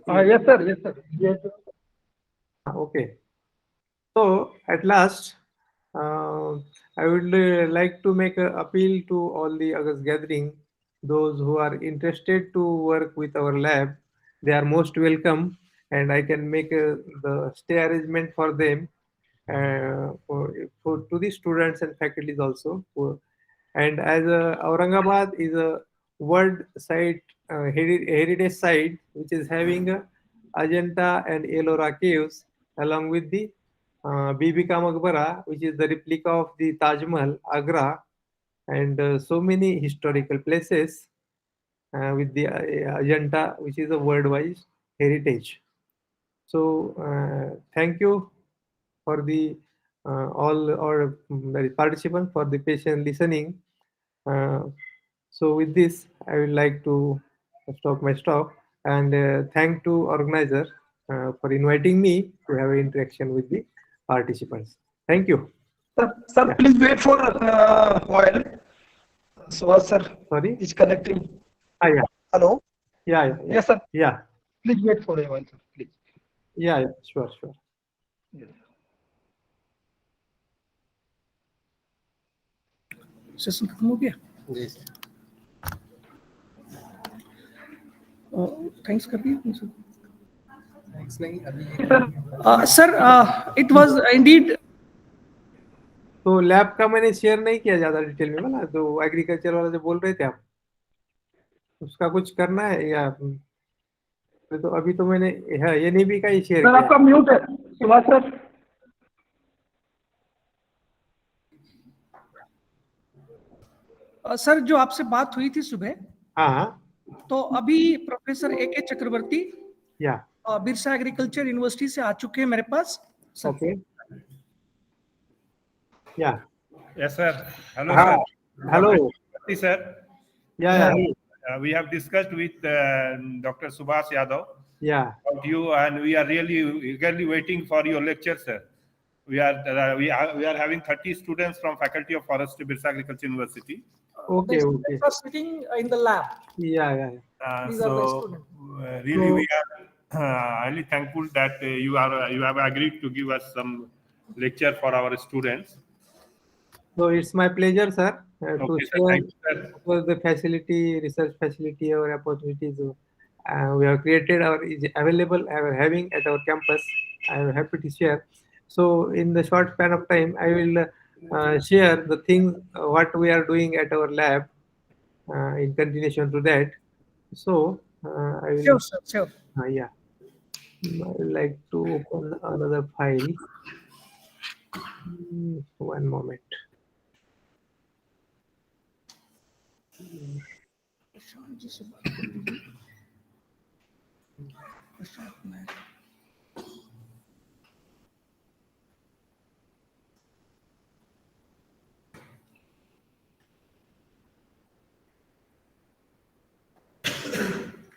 So, Yes, sir. Yes, sir. Yes. okay. So at last, uh, I would like to make an appeal to all the August gathering. Those who are interested to work with our lab, they are most welcome, and I can make the stay arrangement for them, for to the students and faculties also. And as Aurangabad is a world site, heritage site, which is having Ajanta and Ellora caves, along with the Bibi Ka Maqbara, which is the replica of the Taj Mahal, Agra, and so many historical places with the Ajanta, which is a worldwide heritage. So thank you for the all our the participants for the patient listening. Uh, so with this, I would like to stop my talk and thank to organizer for inviting me to have an interaction with the participants. Thank you. Sir, Yeah. please wait for a while. So, sir, Sorry. is connecting. Yeah. Hello. Yeah. Yes, sir. Yeah. Please wait for a while, sir. Please. Yeah. Sure. Yes. Session खत्म हो गया Yes. Thanks कर दिया Thanks नहीं अभी sir it was Indeed तो lab का मैंने शेयर नहीं किया ज्यादा डिटेल में वाला, तो एग्रीकल्चर वाला जो बोल रहे थे आप, उसका कुछ करना है या तो अभी तो मैंने ये नहीं भी का ही शेयर सर किया। आपका म्यूट है सुभाष सर। सर जो आपसे बात हुई थी सुबह, हाँ, तो अभी प्रोफेसर ए.के. चक्रवर्ती या बिरसा एग्रीकल्चर यूनिवर्सिटी से आ चुके हैं मेरे पास। ओके, या Yes, sir. Hello, हाँ, sir. Hello, Dr. Sir. या We have discussed with Dr. Subhash Yadav या about you, and we are really eagerly waiting for your lecture, sir. We are having 30 students from Faculty of Forestry, Birsa Agriculture University. Okay okay, They are sitting in the lab. या These are the students. Really, we are highly thankful that you have agreed to give us some lecture for our students. So it's my pleasure, sir, to Okay, sir. share Thank you, sir. what the facility, research facility or opportunities we have created or is available, having at our campus. I am happy to share. So in the short span of time, I will share the things what we are doing at our lab in continuation to that. So I will, Sure, sir, sure. yeah, I would like to open another file. One moment.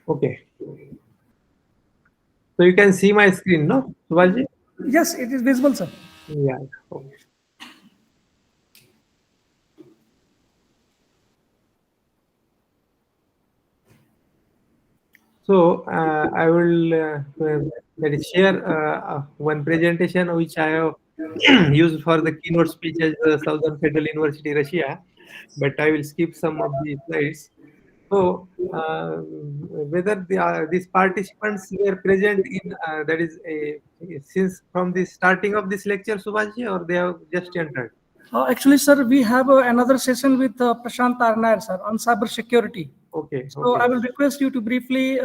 Okay. So you can see my screen, no, Subhaji? Yes, it is visible, sir. Yeah. Okay. So I will that is share one presentation which I have used for the keynote speech at the Southern Federal University, Russia, but I will skip some of the slides. So whether these participants were present in that is since from the starting of this lecture, Subhashi, or they have just entered? Actually, sir, we have another session with Prashant Tarnair, sir, on cyber security. Okay. So Okay. I will request you to briefly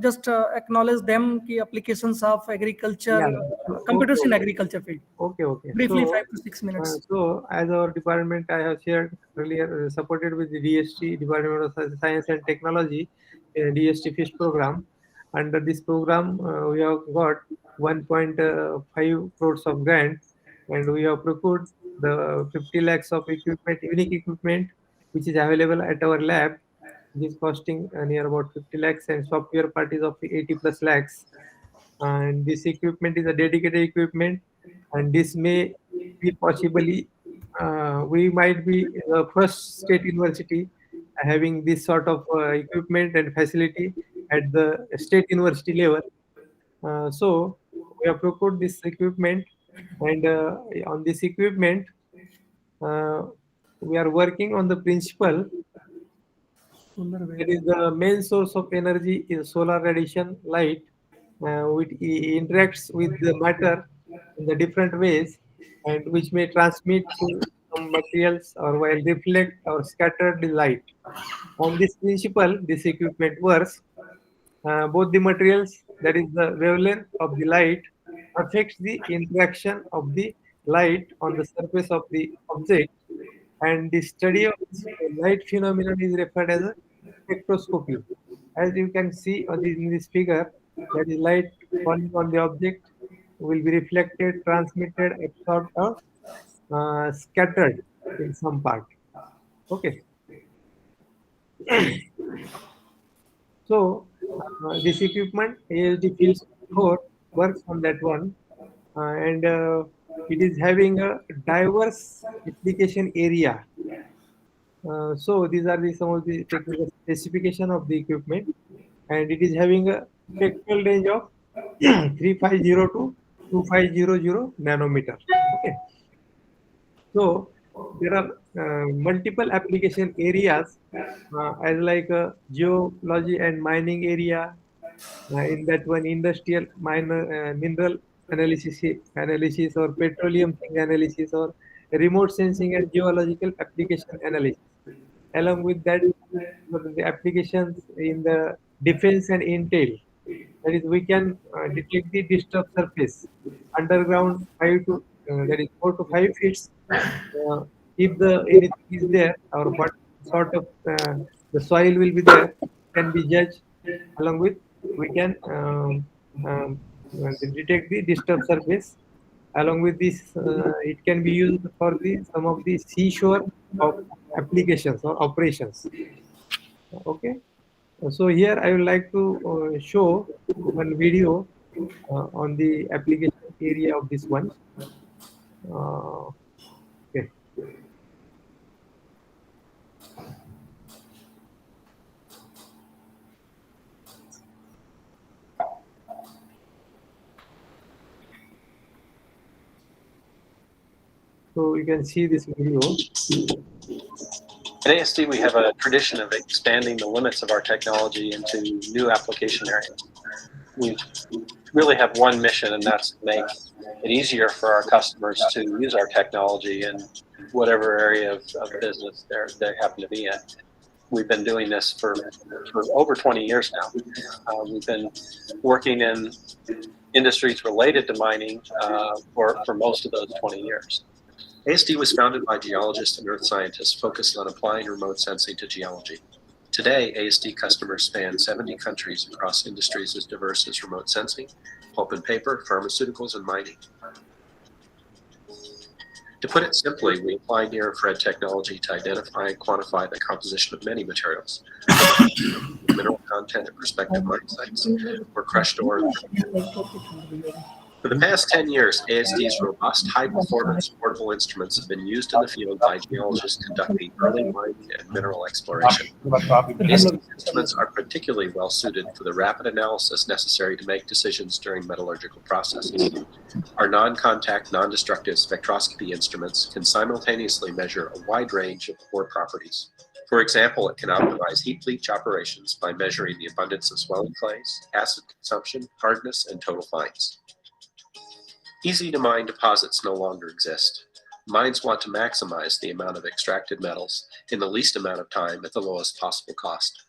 just acknowledge them key applications of agriculture, Yeah. computers in Okay. agriculture field. Okay. Okay. Briefly, So 5 to 6 minutes. so as our department, I have shared earlier, supported with the DST, Department of Science and Technology, DST FISH program. Under this program, we have got 1.5 crores of grant, and we have procured the 50 lakhs of equipment, unique equipment, which is available at our lab. This costing near about 50 lakhs, and software part is of 80 plus lakhs. And this equipment is a dedicated equipment, and this may be possibly we might be the first state university having this sort of equipment and facility at the state university level. So we have procured this equipment, and on this equipment uh, we are working on the principle that is the main source of energy is solar radiation light, which interacts with the matter in the different ways, and which may transmit to some materials or while reflect or scatter the light. On this principle, this equipment works. Both the materials, that is the wavelength of the light, affects the interaction of the light on the surface of the object, and the study of this light phenomenon is referred as a spectroscopy. As you can see in this figure, that is light falling on the object will be reflected, transmitted, absorbed, or scattered in some part. Okay. So this equipment, ASD Field 4, works on that one, and it is having a diverse application area. So these are some of the technical specification of the equipment, and it is having a spectral range of 3500 to 2500 nanometer. Okay. So there are multiple application areas as like geology and mining area. In that one, industrial mineral analysis or petroleum analysis or remote sensing and geological application analysis. Along with that, the applications in the defense and intel. That is, we can detect the disturbed surface underground 4 to 5 feet. If the anything is there or what sort of the soil will be there can be judged. Along with we can detect the disturbed surface. Along with this, it can be used for the some of the seashore of applications or operations. Okay. So here I would like to show one video on the application area of this one. Okay. So you can see this video. At ASD, we have a tradition of expanding the limits of our technology into new application areas. We really have one mission, and that's to make it easier for our customers to use our technology in whatever area of business they happen to be in. We've been doing this for over 20 years now. We've been working in industries related to mining for most of those 20 years. ASD was founded by geologists and earth scientists focused on applying remote sensing to geology. Today, ASD customers span 70 countries across industries as diverse as remote sensing, pulp and paper, pharmaceuticals, and mining. To put it simply, we apply near-infrared technology to identify and quantify the composition of many materials, mineral content at prospective mine sites, or crushed ore. For the past 10 years, ASD's robust, high-performance portable instruments have been used in the field by geologists conducting early mining and mineral exploration. ASD's instruments are particularly well suited for the rapid analysis necessary to make decisions during metallurgical processes. Our non-contact, non-destructive spectroscopy instruments can simultaneously measure a wide range of ore properties. For example, it can optimize heap leach operations by measuring the abundance of swelling clays, acid consumption, hardness, and total fines. Easy-to-mine deposits no longer exist. Mines want to maximize the amount of extracted metals in the least amount of time at the lowest possible cost.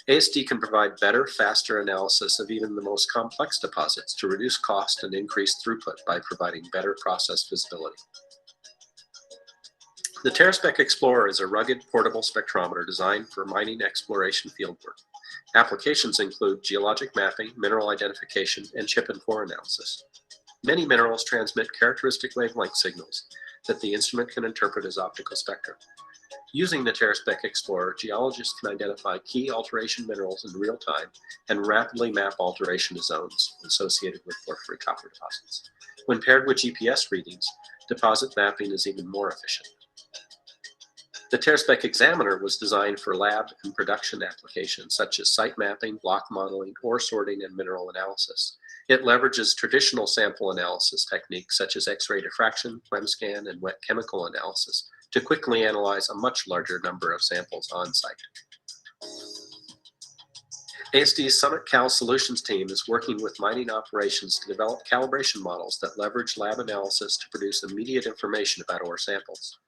ASD can provide better, faster analysis of even the most complex deposits to reduce cost and increase throughput by providing better process visibility. The TerraSpec Explorer is a rugged, portable spectrometer designed for mining exploration fieldwork. Applications include geologic mapping, mineral identification, and chip and core analysis. Many minerals transmit characteristic wavelength signals that the instrument can interpret as optical spectra. Using the TerraSpec Explorer, geologists can identify key alteration minerals in real time and rapidly map alteration zones associated with porphyry copper deposits. When paired with GPS readings, deposit mapping is even more efficient. The TerraSpec Examiner was designed for lab and production applications such as site mapping, block modeling, ore sorting, and mineral analysis. It leverages traditional sample analysis techniques such as X-ray diffraction, ChemScan, and wet chemical analysis to quickly analyze a much larger number of samples on site. ASD's Summit Cal Solutions team is working with mining operations to develop calibration models that leverage lab analysis to produce immediate information about ore samples.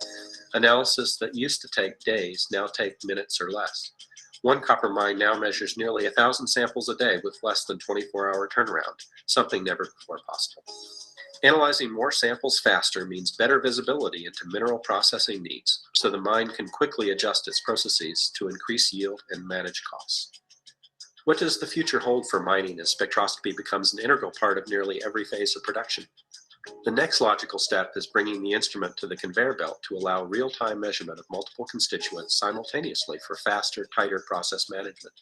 Analysis that used to take days now take minutes or less. One copper mine now measures nearly 1,000 samples a day with less than 24-hour turnaround, something never before possible. Analyzing more samples faster means better visibility into mineral processing needs, so the mine can quickly adjust its processes to increase yield and manage costs. What does the future hold for mining as spectroscopy becomes an integral part of nearly every phase of production? The next logical step is bringing the instrument to the conveyor belt to allow real-time measurement of multiple constituents simultaneously for faster, tighter process management.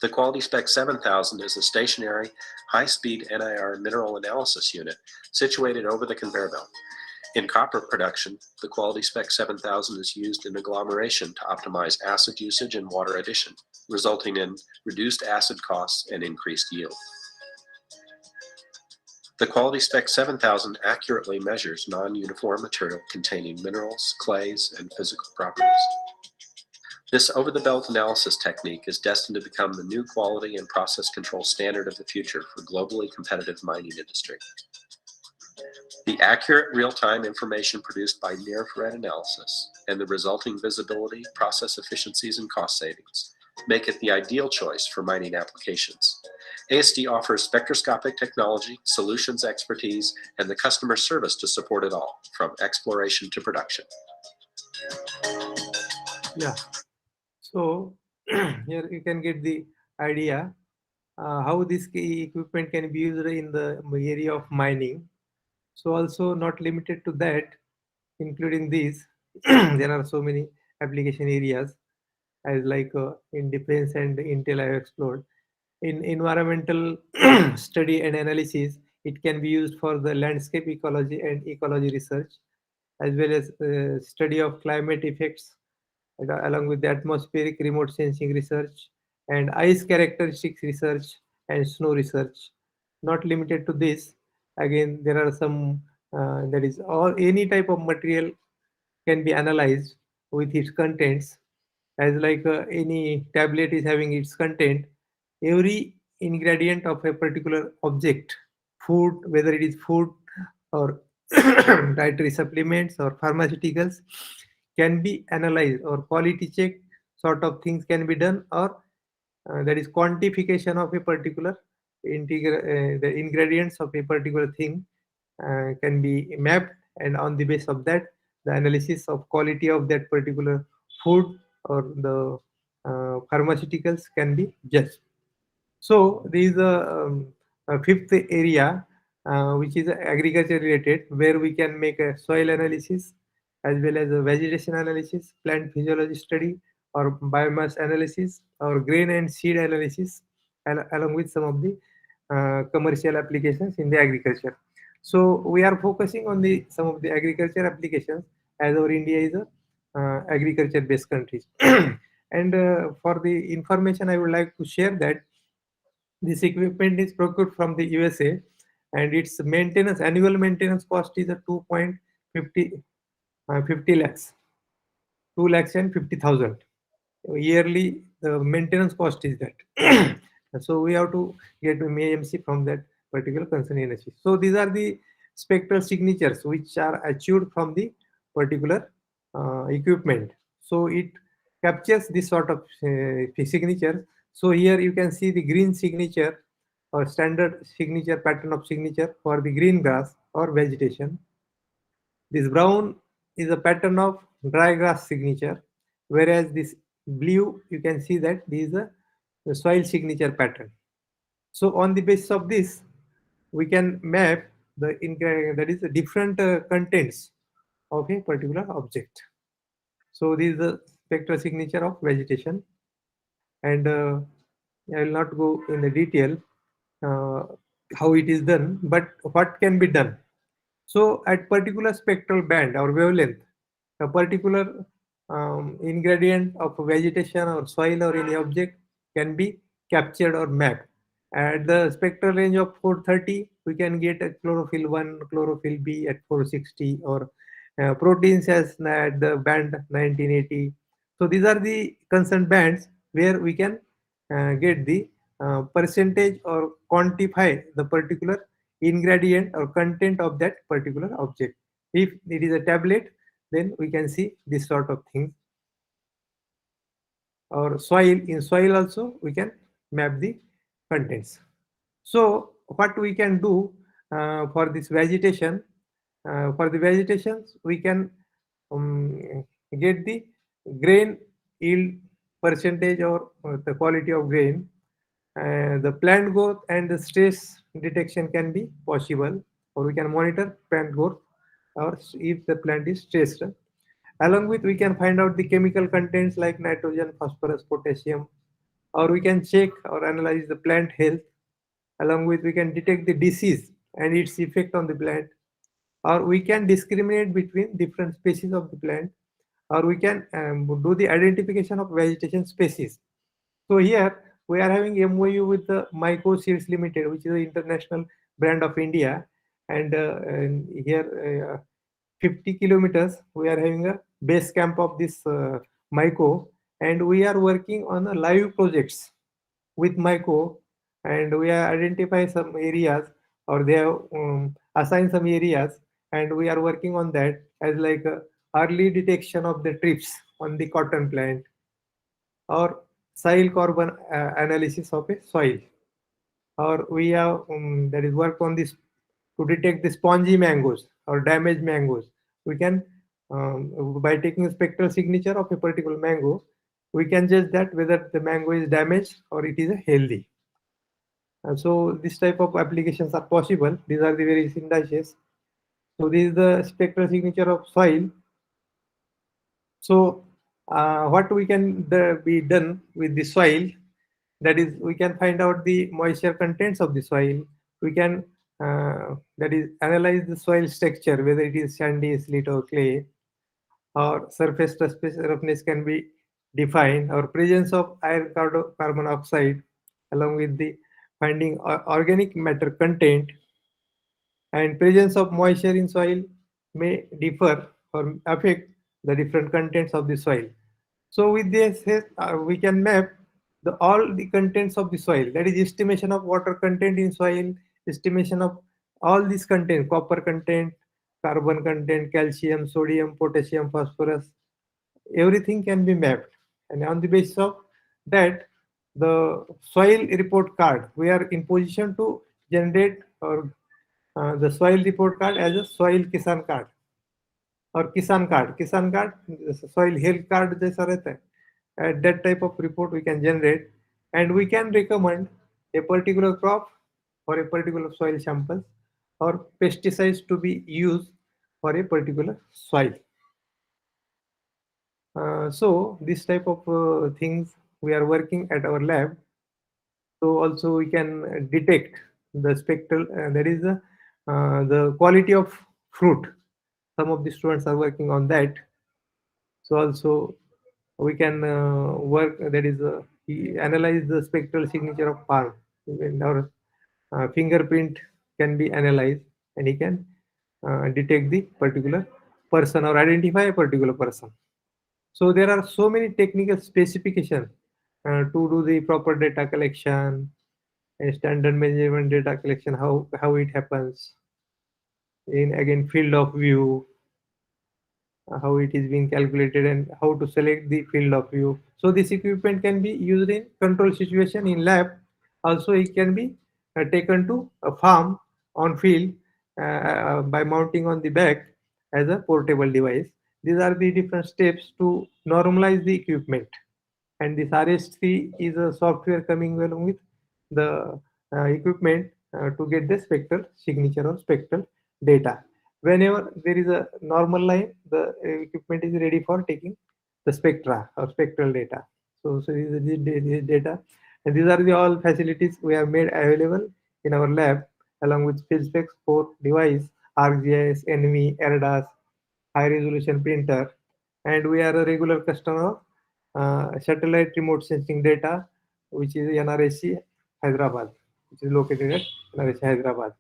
The Quality Spec 7000 is a stationary, high-speed NIR mineral analysis unit situated over the conveyor belt. In copper production, the Quality Spec 7000 is used in agglomeration to optimize acid usage and water addition, resulting in reduced acid costs and increased yield. The Quality Spec 7000 accurately measures non-uniform material containing minerals, clays, and physical properties. This over-the-belt analysis technique is destined to become the new quality and process control standard of the future for globally competitive mining industry. The accurate real-time information produced by near-infrared analysis and the resulting visibility, process efficiencies, and cost savings make it the ideal choice for mining applications. ASD offers spectroscopic technology, solutions expertise, and the customer service to support it all, from exploration to production. Yeah. So here you can get the idea how this equipment can be used in the area of mining. So also not limited to that, including these, there are so many application areas as like in defense and intel I have explored. In environmental study and analysis, it can be used for the landscape ecology and ecology research, as well as study of climate effects, along with the atmospheric remote sensing research and ice characteristics research and snow research. Not limited to this, again, there are some, that is all any type of material can be analyzed with its contents, as like any tablet is having its content. Every ingredient of a particular object, food, whether it is food or dietary supplements or pharmaceuticals, can be analyzed, or quality check sort of things can be done, or that is quantification of a particular the ingredients of a particular thing can be mapped, and on the basis of that, the analysis of quality of that particular food or the pharmaceuticals can be judged. So there is a fifth area which is agriculture related, where we can make a soil analysis as well as a vegetation analysis, plant physiology study, or biomass analysis, or grain and seed analysis, along with some of the commercial applications in the agriculture. So we are focusing on the some of the agriculture applications, as our India is a agriculture based country. And for the information, I would like to share that this equipment is procured from the USA, and its maintenance annual maintenance cost is a 2.50 lakhs, 2 lakhs and 50,000 yearly. The maintenance cost is that. So we have to get AMC from that particular concern energy. So these are the spectral signatures which are achieved from the particular equipment. So it captures this sort of signature. So here you can see the green signature or standard signature pattern of signature for the green grass or vegetation. This brown is a pattern of dry grass signature, whereas this blue, you can see that this is the soil signature pattern. So on the basis of this, we can map that is the different contents of a particular object. So this is the spectral signature of vegetation, and I will not go in the detail uh, how it is done, but what can be done. So at particular spectral band or wavelength, a particular ingredient of vegetation or soil or any object can be captured or mapped. At the spectral range of 430, we can get a chlorophyll 1, chlorophyll B at 460, or proteins as at the band 1980. So these are the concerned bands where we can get the percentage or quantify the particular ingredient or content of that particular object. If it is a tablet, then we can see this sort of things. Or soil, in soil also we can map the contents. So what we can do for this vegetation, for the vegetations we can get the grain yield percentage or the quality of grain. The plant growth and the stress detection can be possible, or we can monitor plant growth or if the plant is stressed. Along with, we can find out the chemical contents like nitrogen, phosphorus, potassium, or we can check or analyze the plant health. Along with, we can detect the disease and its effect on the plant, or we can discriminate between different species of the plant, or we can do the identification of vegetation species. So here we are having MOU with the Myco Seeds Limited, which is an international brand of India, and here 50 kilometers we are having a base camp of this Myco, and we are working on a live projects with Myco, and we are identify some areas, or they have assigned some areas, and we are working on that as like early detection of the trips on the cotton plant, or soil carbon analysis of a soil, or we have that is work on this to detect the spongy mangoes or damaged mangoes. We can by taking a spectral signature of a particular mango, we can judge that whether the mango is damaged or it is healthy. And so this type of applications are possible. These are the various indices. So this is the spectral signature of soil. So what we can be done with the soil, that is we can find out the moisture contents of the soil. We can that is analyze the soil structure, whether it is sandy, slate, or clay, or surface roughness can be defined, or presence of iron carbon oxide, along with the finding organic matter content, and presence of moisture in soil may differ or affect the different contents of the soil. So with this, we can map all the contents of the soil. That is estimation of water content in soil, estimation of all these content, copper content, carbon content, calcium, sodium, potassium, phosphorus, everything can be mapped. And on the basis of that, the soil report card, we are in position to generate or the soil report card as a soil kisan card or kisan card soil health card जैसा रहता है. That type of report we can generate, and we can recommend a particular crop or a particular soil sample or pesticides to be used for a particular soil. So this type of things we are working at our lab. So also we can detect the spectral, that is the quality of fruit. Some of the students are working on that. So also we can work, that is he analyze the spectral signature of palm. When our fingerprint can be analyzed, and he can detect the particular person or identify a particular person. So there are so many technical specifications to do the proper data collection and standard measurement data collection, how it happens in, again, field of view, how it is being calculated, and how to select the field of view. So this equipment can be used in control situation in lab. Also it can be taken to a farm on field by mounting on the back as a portable device. These are the different steps to normalize the equipment. And this RS3 is a software coming along with the equipment to get the spectral signature or spectral data. Whenever there is a normal line, the equipment is ready for taking the spectra or spectral data. So these are the data, and these are the all facilities we have made available in our lab, along with field specs for device, ArcGIS, NV, AirDAS, high resolution printer, and we are a regular customer of satellite remote sensing data, which is NRSC Hyderabad, which is located at NRSC Hyderabad.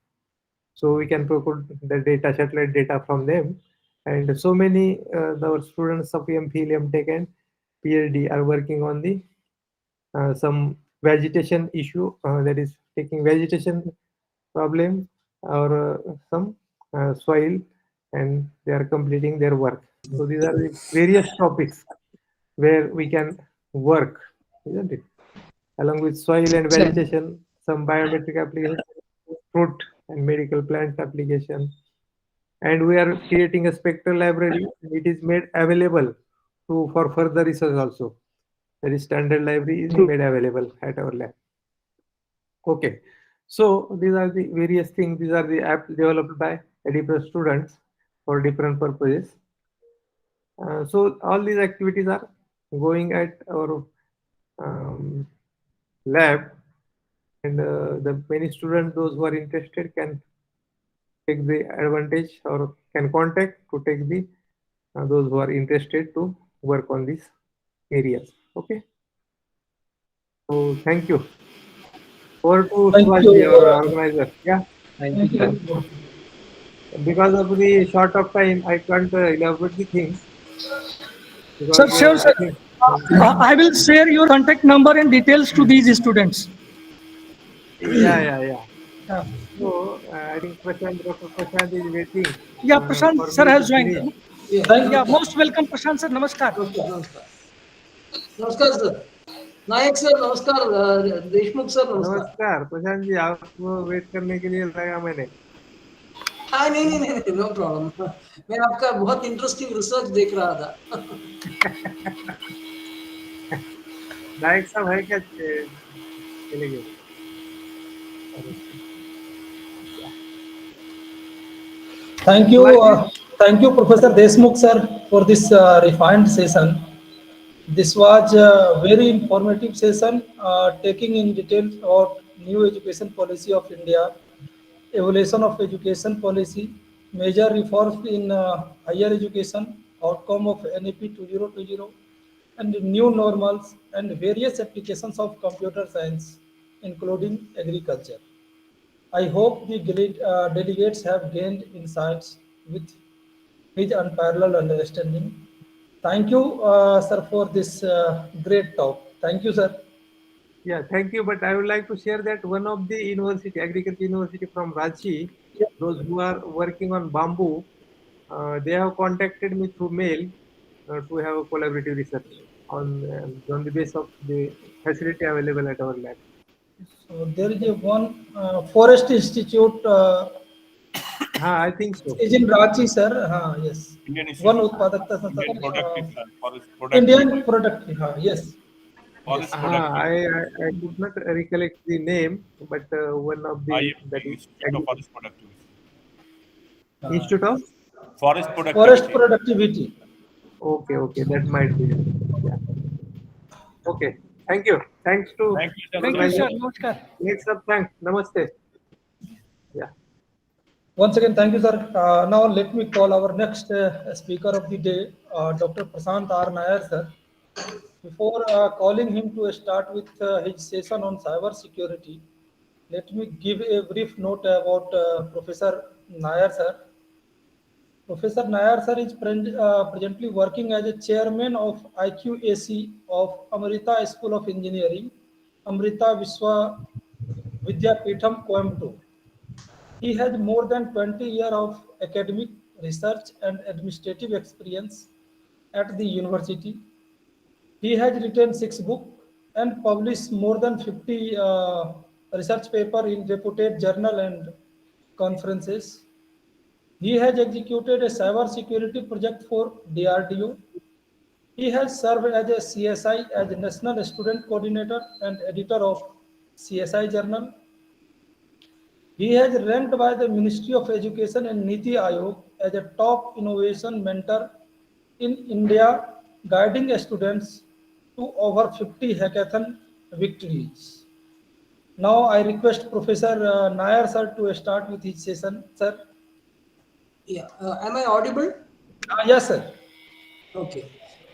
So we can procure the data, satellite data from them. And so many our students of MPhil, MTech, and PhD are working on the some vegetation issue, that is taking vegetation problem or some soil, and they are completing their work. So these are the various topics where we can work, isn't it? Along with soil and vegetation, some biometric applications, fruit and medical plant application. And we are creating a spectral library. It is made available for further research also. That is standard library is made available at our lab. Okay. So these are the various things. These are the apps developed by different students for different purposes. So all these activities are going at our lab, and the many students, those who are interested, can take the advantage or can contact to take the those who are interested to work on these areas. Okay. So thank you. Over to Thank Shivaji, you. our organizer. Yeah. Thank you. Because of the short of time, I can't elaborate the things, Sir, because sure, I sir. think. I will share your contact number and details to these students. Yeah. Yeah, So I think Dr. Prashant is waiting yeah, Prashant for sir me to has joined. finish. Thank Yeah, you. most welcome, Prashant sir. Namaskar. नमस्कार नमस्कार नमस्कार sir नायक sir नमस्कार Deshmukh sir नमस्कार नमस्कार प्रशांत जी, आपको wait करने के लिए लगा मैंने। हाँ नहीं नो प्रॉब्लम मैं आपका बहुत इंटरेस्टिंग रिसर्च देख रहा था नायक साहब है क्या, चले गए? Thank you, Professor Deshmukh sir, for this refined session. This was a very informative session, taking in detail about new education policy of India, evolution of education policy, major reforms in higher education, outcome of NEP 2020, and new normals and various applications of computer science, including agriculture. I hope the delegates have gained insights with his unparalleled understanding. Thank you, sir, for this great talk. Thank you, sir. Yeah, thank you. But I would like to share that one of the university, agriculture university from Ranchi, Yeah. those who are working on bamboo, they have contacted me through mail to have a collaborative research on the basis of the facility available at our lab. So there is a one Forest Institute I think so. is in Ranchi, sir. Yes. Indian One Institute, Utpadakta Indian Sanstha, Productive, Forest Indian Productivity, Product. Yes. Forest I could not recollect the name, but one of the that IFP, is Institute of Forest Productivity. Institute of. Forest Forest Productivity. Productivity. Okay, that might be it. Yeah. Okay, thank you. Thanks to Thank you, sir. Thank you, organizer. sir. Namaskar. Next up, thanks. Namaste. Yeah. Once again, thank you, sir. Now let me call our next speaker of the day, Dr. Prashant R. Nair, sir. Before calling him to start with his session on cyber security, let me give a brief note about Professor Nair, sir. Professor Nair, sir, is presently working as a chairman of IQAC of Amrita School of Engineering, Amrita Viswa Vidyapeetham, Coimbatore. He has more than 20 years of academic, research, and administrative experience at the university. He has written 6 books and published more than 50 research papers in reputed journal and conferences. He has executed a cyber security project for DRDO. He has served as a CSI as a National Student Coordinator and editor of CSI Journal. He has ranked by the Ministry of Education and Niti Aayog as a top innovation mentor in India, guiding students to over 50 hackathon victories. Now I request Professor Nair sir to start with his session. Sir. Yeah. Am I audible? Yes, sir. Okay.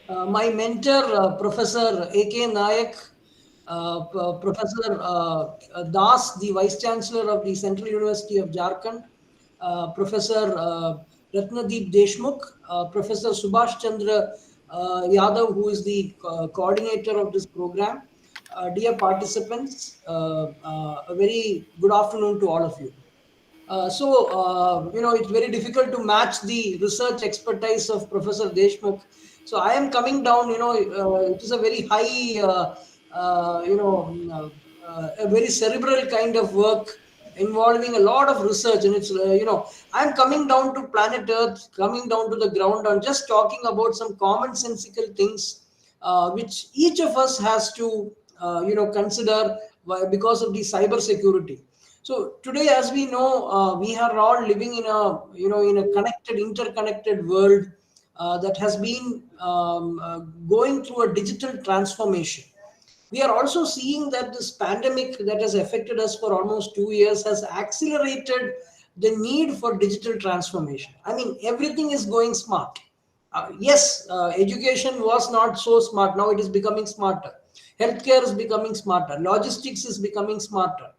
My mentor, Professor A.K. Nayak, Professor Das, the Vice Chancellor of the Central University of Jharkhand, Professor Ratnadeep Deshmukh, Professor Subhash Chandra Yadav, who is the coordinator of this program. Dear participants, a very good afternoon to all of you. It's very difficult to match the research expertise of Professor Deshmukh. So I am coming down, it is a very high, a very cerebral kind of work involving a lot of research. And it's, I'm coming down to planet Earth, coming down to the ground and just talking about some commonsensical things, which each of us has to, consider because of the cyber security. So today, as we know, we are all living in a connected, interconnected world that has been going through a digital transformation. We are also seeing that this pandemic that has affected us for almost 2 years has accelerated the need for digital transformation. I mean, everything is going smart. Yes, education was not so smart. Now it is becoming smarter. Healthcare is becoming smarter. Logistics is becoming smarter.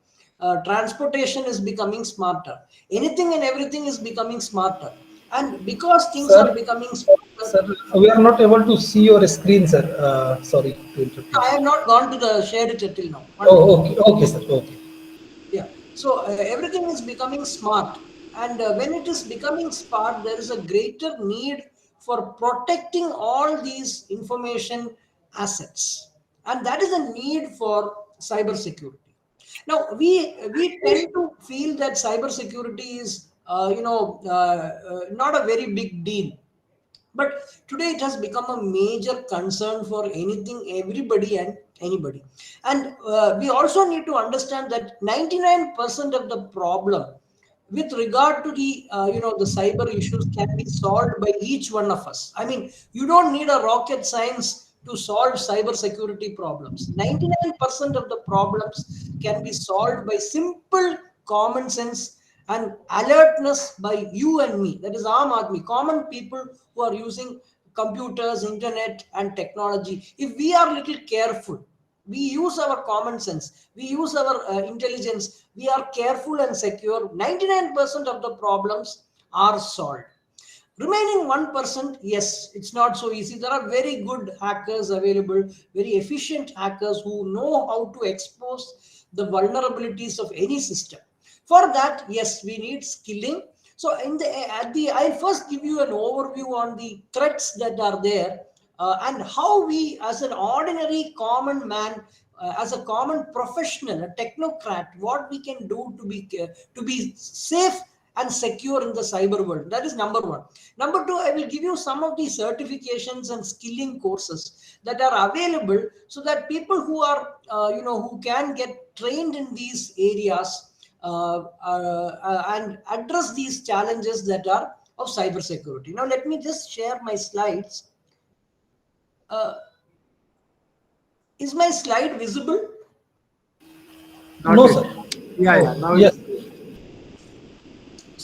Transportation is becoming smarter. Anything and everything is becoming smarter. And because things are Sir, becoming smarter, sir, we are not able to see your screen, sir. Sorry to interrupt you. I have not gone to the share it till now. Oh, okay, okay, sir. Okay. Yeah. So everything is becoming smart. And when it is becoming smart, there is a greater need for protecting all these information assets. And that is a need for cyber security. Now, we tend to feel that cyber security is, not a very big deal. But today it has become a major concern for anything, everybody, and anybody. And we also need to understand that 99% of the problem with regard to the the cyber issues can be solved by each one of us. I mean, you don't need a rocket science to solve cyber security problems. 99% of the problems can be solved by simple common sense and alertness by you and me. That is Aam Aadmi, common people who are using computers, internet, and technology. If we are little careful, we use our common sense, we use our intelligence, we are careful and secure, 99% of the problems are solved. Remaining 1%, yes, it's not so easy. There are very good hackers available, very efficient hackers who know how to expose the vulnerabilities of any system. For that, yes, we need skilling. So I'll first give you an overview on the threats that are there, and how we, as an ordinary common man, as a common professional, a technocrat, what we can do to be safe and secure in the cyber world. That is number one. Number two, I will give you some of the certifications and skilling courses that are available, so that people who are who can get trained in these areas and address these challenges that are of cyber security. Now let me just share my slides. Is my slide visible? Not No, yet. sir. Yeah, Oh, yeah. Now yes.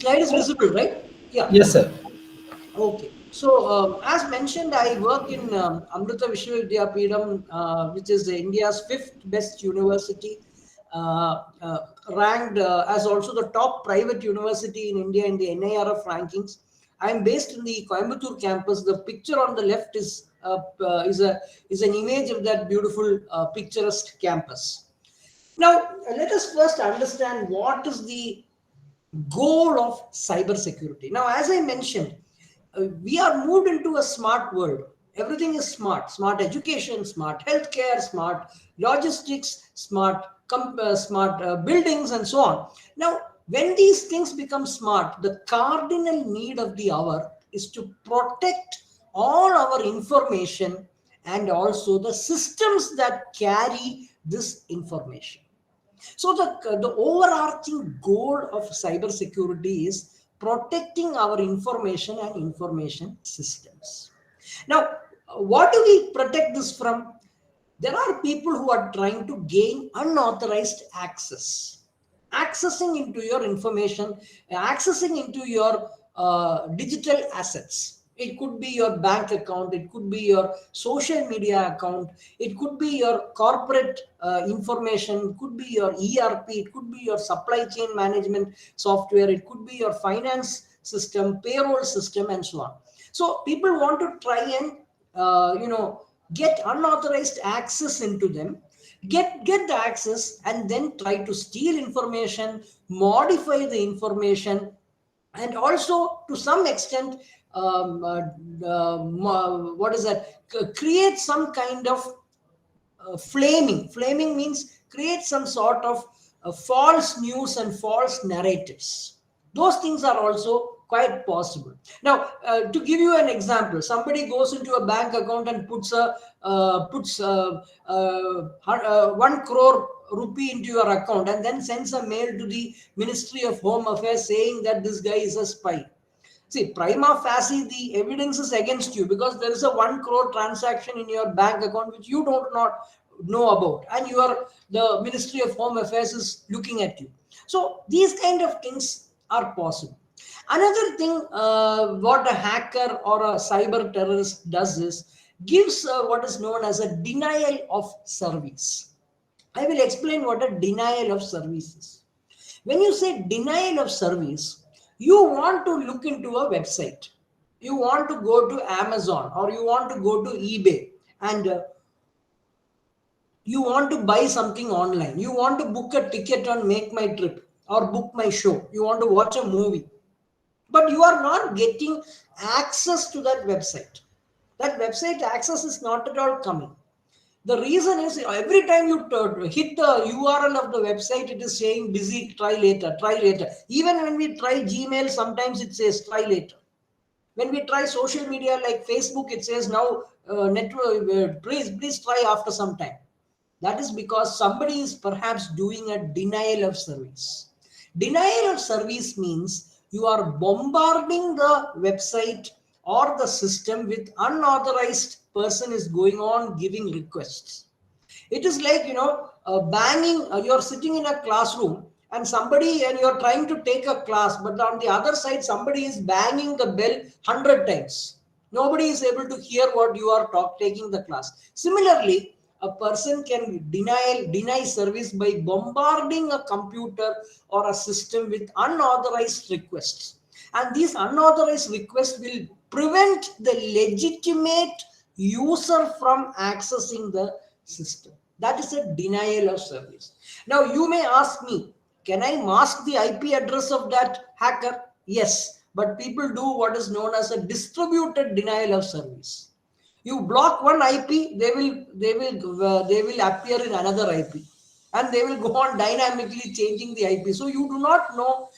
Slide is visible, right? Yeah. Yes, sir. Okay. So, as mentioned, I work in Amrita Vishwavidyapeetham, which is India's 5th best university, ranked as also the top private university in India in the NIRF rankings. I am based in the Coimbatore campus. The picture on the left is an image of that beautiful picturesque campus. Now, let us first understand what is the goal of cybersecurity. Now, as I mentioned, we are moved into a smart world. Everything is smart. Smart education, smart healthcare, smart logistics, smart buildings, and so on. Now, when these things become smart, the cardinal need of the hour is to protect all our information and also the systems that carry this information. So the overarching goal of cybersecurity is protecting our information and information systems. Now, what do we protect this from? There are people who are trying to gain unauthorized access, accessing into your information, accessing into your digital assets. It could be your bank account, it could be your social media account, it could be your corporate information, it could be your ERP, it could be your supply chain management software, it could be your finance system, payroll system, and so on. So people want to try and get unauthorized access into them, get the access, and then try to steal information, modify the information, and also to some extent what is that, create some kind of flaming means create some sort of false news and false narratives. Those things are also quite possible. Now, to give you an example, somebody goes into a bank account and puts 1 crore rupee into your account and then sends a mail to the Ministry of Home Affairs saying that this guy is a spy. See, prima facie, the evidence is against you because there is a 1 crore transaction in your bank account which you don't not know about, and the Ministry of Home Affairs is looking at you. So these kind of things are possible. Another thing, what a hacker or a cyber terrorist does is gives what is known as a denial of service. I will explain what a denial of service is. When you say denial of service, you want to look into a website, you want to go to Amazon or you want to go to eBay, and you want to buy something online, you want to book a ticket on Make My Trip or Book My Show, you want to watch a movie, but you are not getting access to that website. That website access is not at all coming. The reason is every time you hit the URL of the website, it is saying busy, try later, try later. Even when we try Gmail, sometimes it says try later. When we try social media like Facebook, it says now please try after some time. That is because somebody is perhaps doing a denial of service. Denial of service means you are bombarding the website or the system with unauthorized person is going on giving requests. It is like, banging, you're sitting in a classroom and you're trying to take a class, but on the other side, somebody is banging the bell 100 times. Nobody is able to hear what you are taking the class. Similarly, a person can deny service by bombarding a computer or a system with unauthorized requests. And these unauthorized requests will prevent the legitimate user from accessing the system. That is a denial of service. Now, you may ask me, can I mask the IP address of that hacker? Yes, but people do what is known as a distributed denial of service. You block one IP, they will appear in another IP, and they will go on dynamically changing the IP. So you do not know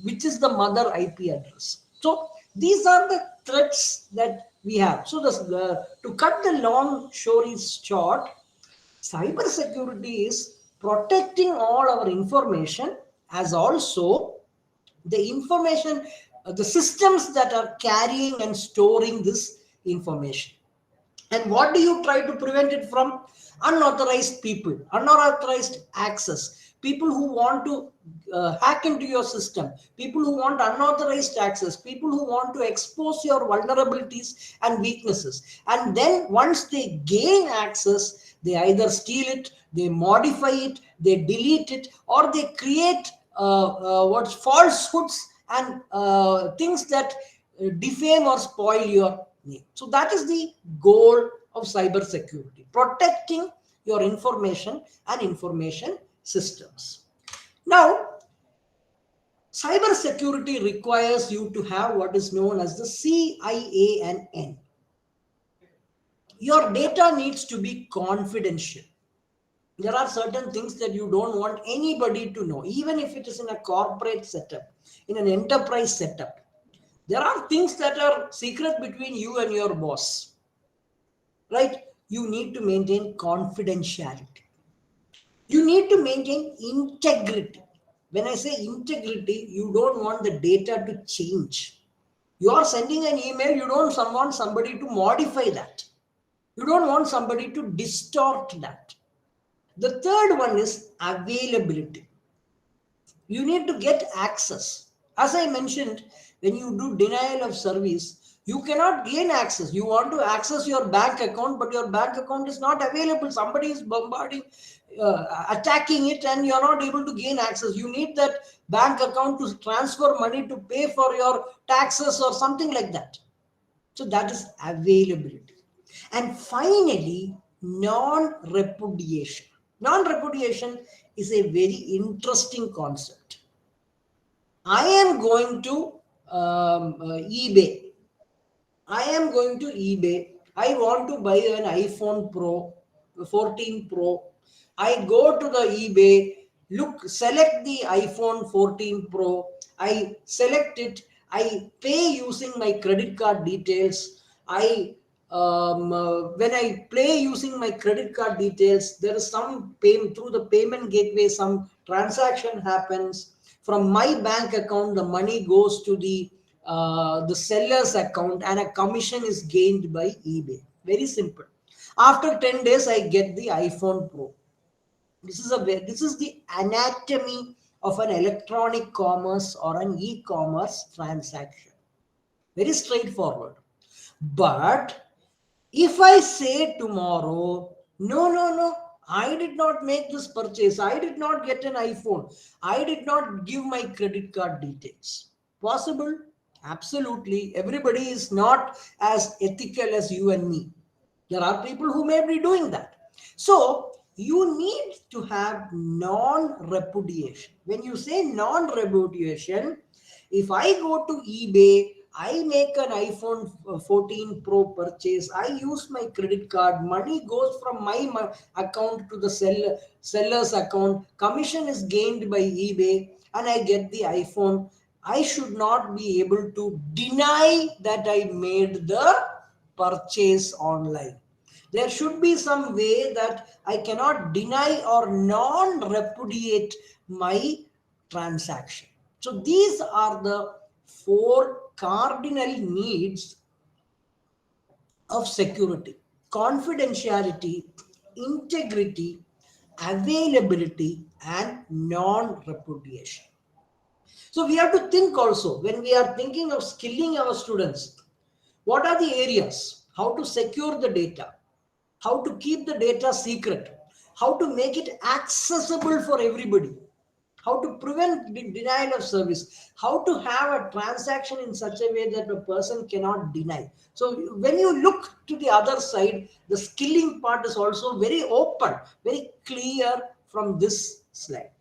which is the mother IP address. So these are the threats that we have. So to cut the long story short, cybersecurity is protecting all our information as also the information, the systems that are carrying and storing this information. And what do you try to prevent it from? Unauthorized people, unauthorized access, people who want to hack into your system, people who want unauthorized access, people who want to expose your vulnerabilities and weaknesses. And then once they gain access, they either steal it, they modify it, they delete it, or they create falsehoods and things that defame or spoil your name. So that is the goal of cyber security, protecting your information and information systems. Now, cyber security requires you to have what is known as the CIANN. Your data needs to be confidential. There are certain things that you don't want anybody to know, even if it is in a corporate setup, in an enterprise setup. There are things that are secret between you and your boss, right? You need to maintain confidentiality. You need to maintain integrity. When I say integrity, you don't want the data to change. You are sending an email, you don't want somebody to modify that. You don't want somebody to distort that. The third one is availability. You need to get access. As I mentioned, when you do denial of service, you cannot gain access. You want to access your bank account, but your bank account is not available. Somebody is bombarding, attacking it, and you're not able to gain access. You need that bank account to transfer money to pay for your taxes or something like that. So that is availability. And finally, non-repudiation. Non-repudiation is a very interesting concept. I am going to eBay. I want to buy an iPhone Pro, 14 Pro. I go to the eBay, select the iPhone 14 Pro. I select it. I pay using my credit card details. When I pay using my credit card details, there is some payment through the payment gateway, some transaction happens. From my bank account, the money goes to the seller's account, and a commission is gained by eBay. Very simple. After 10 days, I get the iPhone Pro. This is the anatomy of an electronic commerce or an e-commerce transaction. Very straightforward. But if I say tomorrow, no, I did not make this purchase, I did not get an iPhone, I did not give my credit card details. Possible? Absolutely. Everybody is not as ethical as you and me. There are people who may be doing that. So you need to have non-repudiation. When you say non-repudiation, if I go to eBay, I make an iPhone 14 Pro purchase, I use my credit card, money goes from my account to the seller's account, commission is gained by eBay, and I get the iPhone. I should not be able to deny that I made the purchase online. There should be some way that I cannot deny or non-repudiate my transaction. So these are the 4 cardinal needs of security: confidentiality, integrity, availability, and non-repudiation. So we have to think also, when we are thinking of skilling our students, what are the areas? How to secure the data, how to keep the data secret, how to make it accessible for everybody, how to prevent denial of service, how to have a transaction in such a way that a person cannot deny. So when you look to the other side, the skilling part is also very open, very clear from this slide.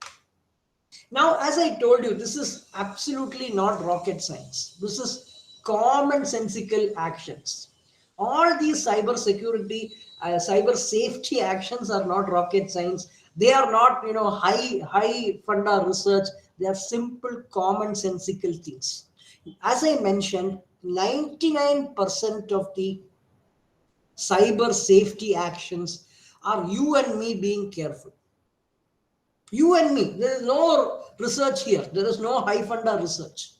Now, as I told you, this is absolutely not rocket science. This is commonsensical actions. All these cyber security, cyber safety actions are not rocket science. They are not, high funda research. They are simple commonsensical things. As I mentioned, 99% of the cyber safety actions are you and me being careful. You and me. There is no research here. There is no high funda research.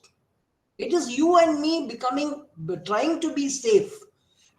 It is you and me trying to be safe,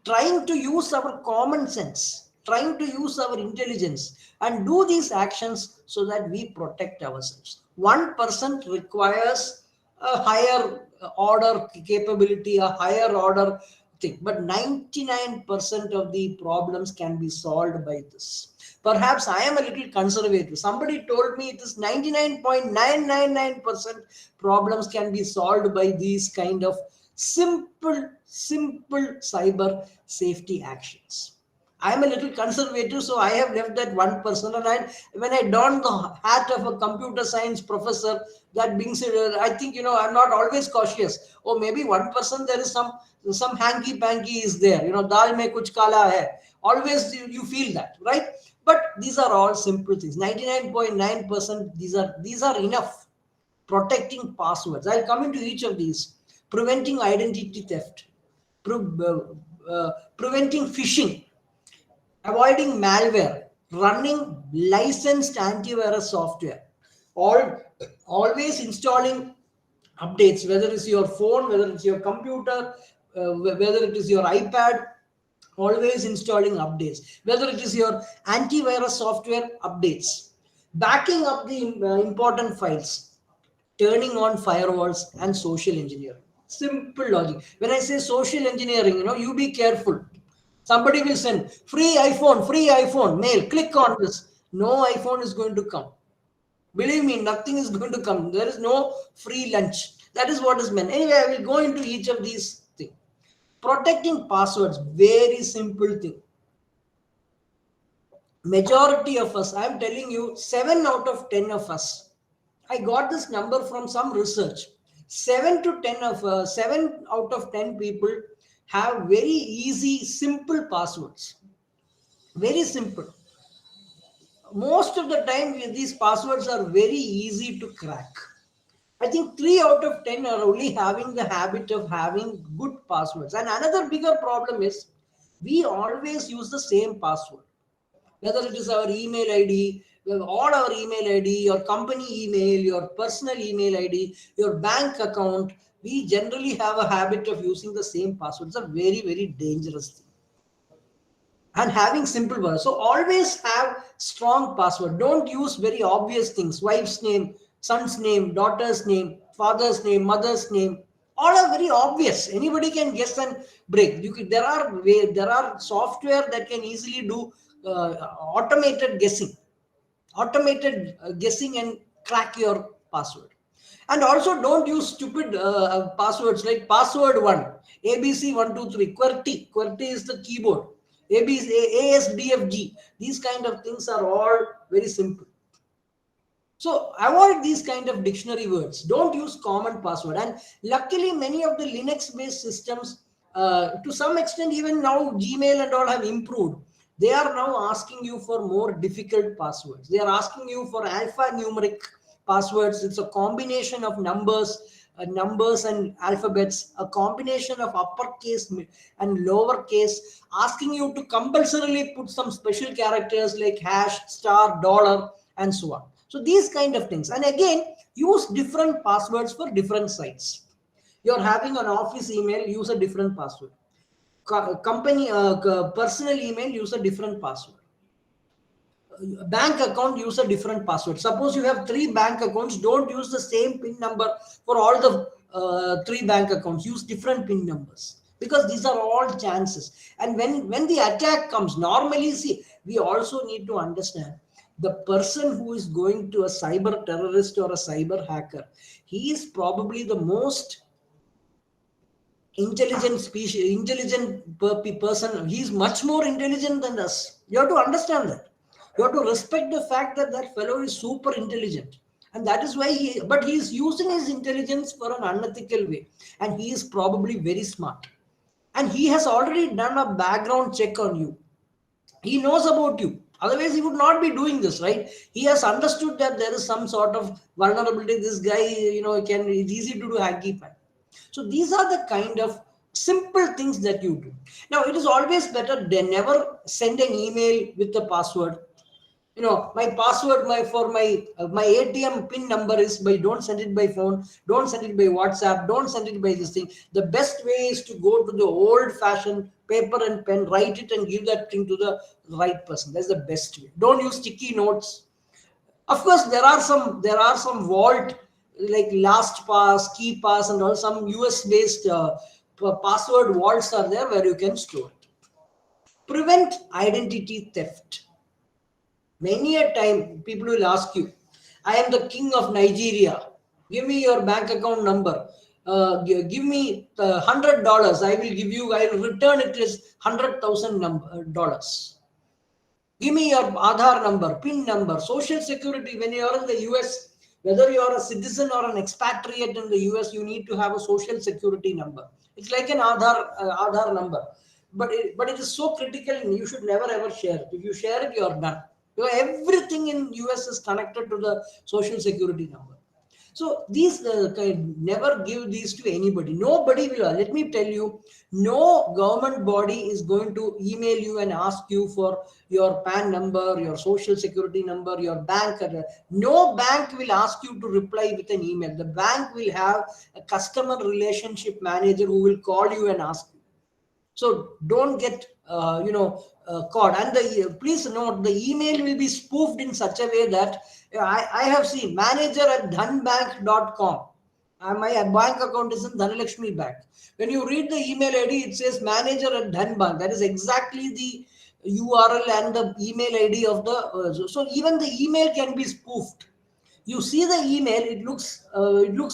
trying to use our common sense, trying to use our intelligence and do these actions so that we protect ourselves. 1% requires a higher order capability, a higher order thing, but 99% of the problems can be solved by this. Perhaps I am a little conservative. Somebody told me it is 99.999% problems can be solved by these kind of simple cyber safety actions. I am a little conservative, so I have left that 1%. And when I don the hat of a computer science professor, that being said, I think, I'm not always cautious. Or maybe 1% there is some hanky panky is there. Dal mein kuch kala hai. Always you feel that, right? But these are all simple things. 99.9%, these are enough. Protecting passwords. I'll come into each of these. Preventing identity theft. Preventing phishing. Avoiding malware, running licensed antivirus software, always installing updates, whether it's your phone, whether it's your computer, whether it is your iPad, always installing updates, whether it is your antivirus software, updates, backing up the important files, turning on firewalls, and social engineering. Simple logic. When I say social engineering, you be careful. Somebody will send free iPhone mail, click on this. No iPhone is going to come. Believe me, nothing is going to come. There is no free lunch. That is what is meant. Anyway, I will go into each of these things. Protecting passwords, very simple thing. Majority of us, I am telling you, 7 out of 10 of us, I got this number from some research. 7 out of 10 people have very easy, simple passwords. Very simple. Most of the time, these passwords are very easy to crack. I think 3 out of 10 are only having the habit of having good passwords. And another bigger problem is we always use the same password. Whether it is our email ID, all our email ID, your company email, your personal email ID, your bank account, we generally have a habit of using the same password. It's a very, very dangerous thing. And having simple words. So always have strong password. Don't use very obvious things. Wife's name, son's name, daughter's name, father's name, mother's name. All are very obvious. Anybody can guess and break. There are software that can easily do automated guessing and crack your password. And also don't use stupid passwords like password 1, ABC 123, QWERTY is the keyboard, ABC, ASDFG. These kind of things are all very simple. So avoid these kind of dictionary words. Don't use common password. And luckily, many of the Linux-based systems, to some extent, even now Gmail and all have improved. They are now asking you for more difficult passwords. They are asking you for alphanumeric passwords. It's a combination of numbers and alphabets, a combination of uppercase and lowercase, asking you to compulsorily put some special characters like hash, star, dollar, and so on. So these kind of things. And again, use different passwords for different sites. You're having an office email, use a different password. Company personal email, use a different password. Bank account, use a different password. Suppose you have 3 bank accounts, don't use the same PIN number for all the 3 bank accounts. Use different PIN numbers, because these are all chances. And when the attack comes, normally, see, we also need to understand the person who is going to a cyber terrorist or a cyber hacker, he is probably the most intelligent person. He is much more intelligent than us. You have to understand that. You have to respect the fact that that fellow is super intelligent. And that is why but he is using his intelligence for an unethical way. And he is probably very smart. And he has already done a background check on you. He knows about you. Otherwise, he would not be doing this, right? He has understood that there is some sort of vulnerability. This guy, it's easy to do hanky pan. So these are the kind of simple things that you do. Now, it is always better than never send an email with the password. My password, my ATM pin number is by, don't send it by phone, don't send it by WhatsApp, don't send it by this thing. The best way is to go to the old fashioned paper and pen, write it and give that thing to the right person. That's the best way. Don't use sticky notes. Of course, there are some vault like LastPass, KeyPass, and all, some US based password vaults are there where you can store it. Prevent identity theft. Many a time people will ask you, I am the king of Nigeria. Give me your bank account number. Give me $100. I will return it as $100,000. Give me your Aadhaar number, PIN number, Social Security. When you are in the US, whether you are a citizen or an expatriate in the US, you need to have a Social Security number. It's like an Aadhaar number. But it is so critical, and you should never ever share it. If you share it, you are done. Everything in US is connected to the Social Security number. So these never give these to anybody. Nobody will. Let me tell you, no government body is going to email you and ask you for your PAN number, your Social Security number, your bank address. No bank will ask you to reply with an email. The bank will have a customer relationship manager who will call you and ask you. So don't get caught. And please note, the email will be spoofed in such a way that I have seen manager@dhanbank.com. My bank account is in Dhanalakshmi Bank. When you read the email ID, it says manager@dhanbank. That is exactly the URL and the email ID of the. So even the email can be spoofed. You see the email, it looks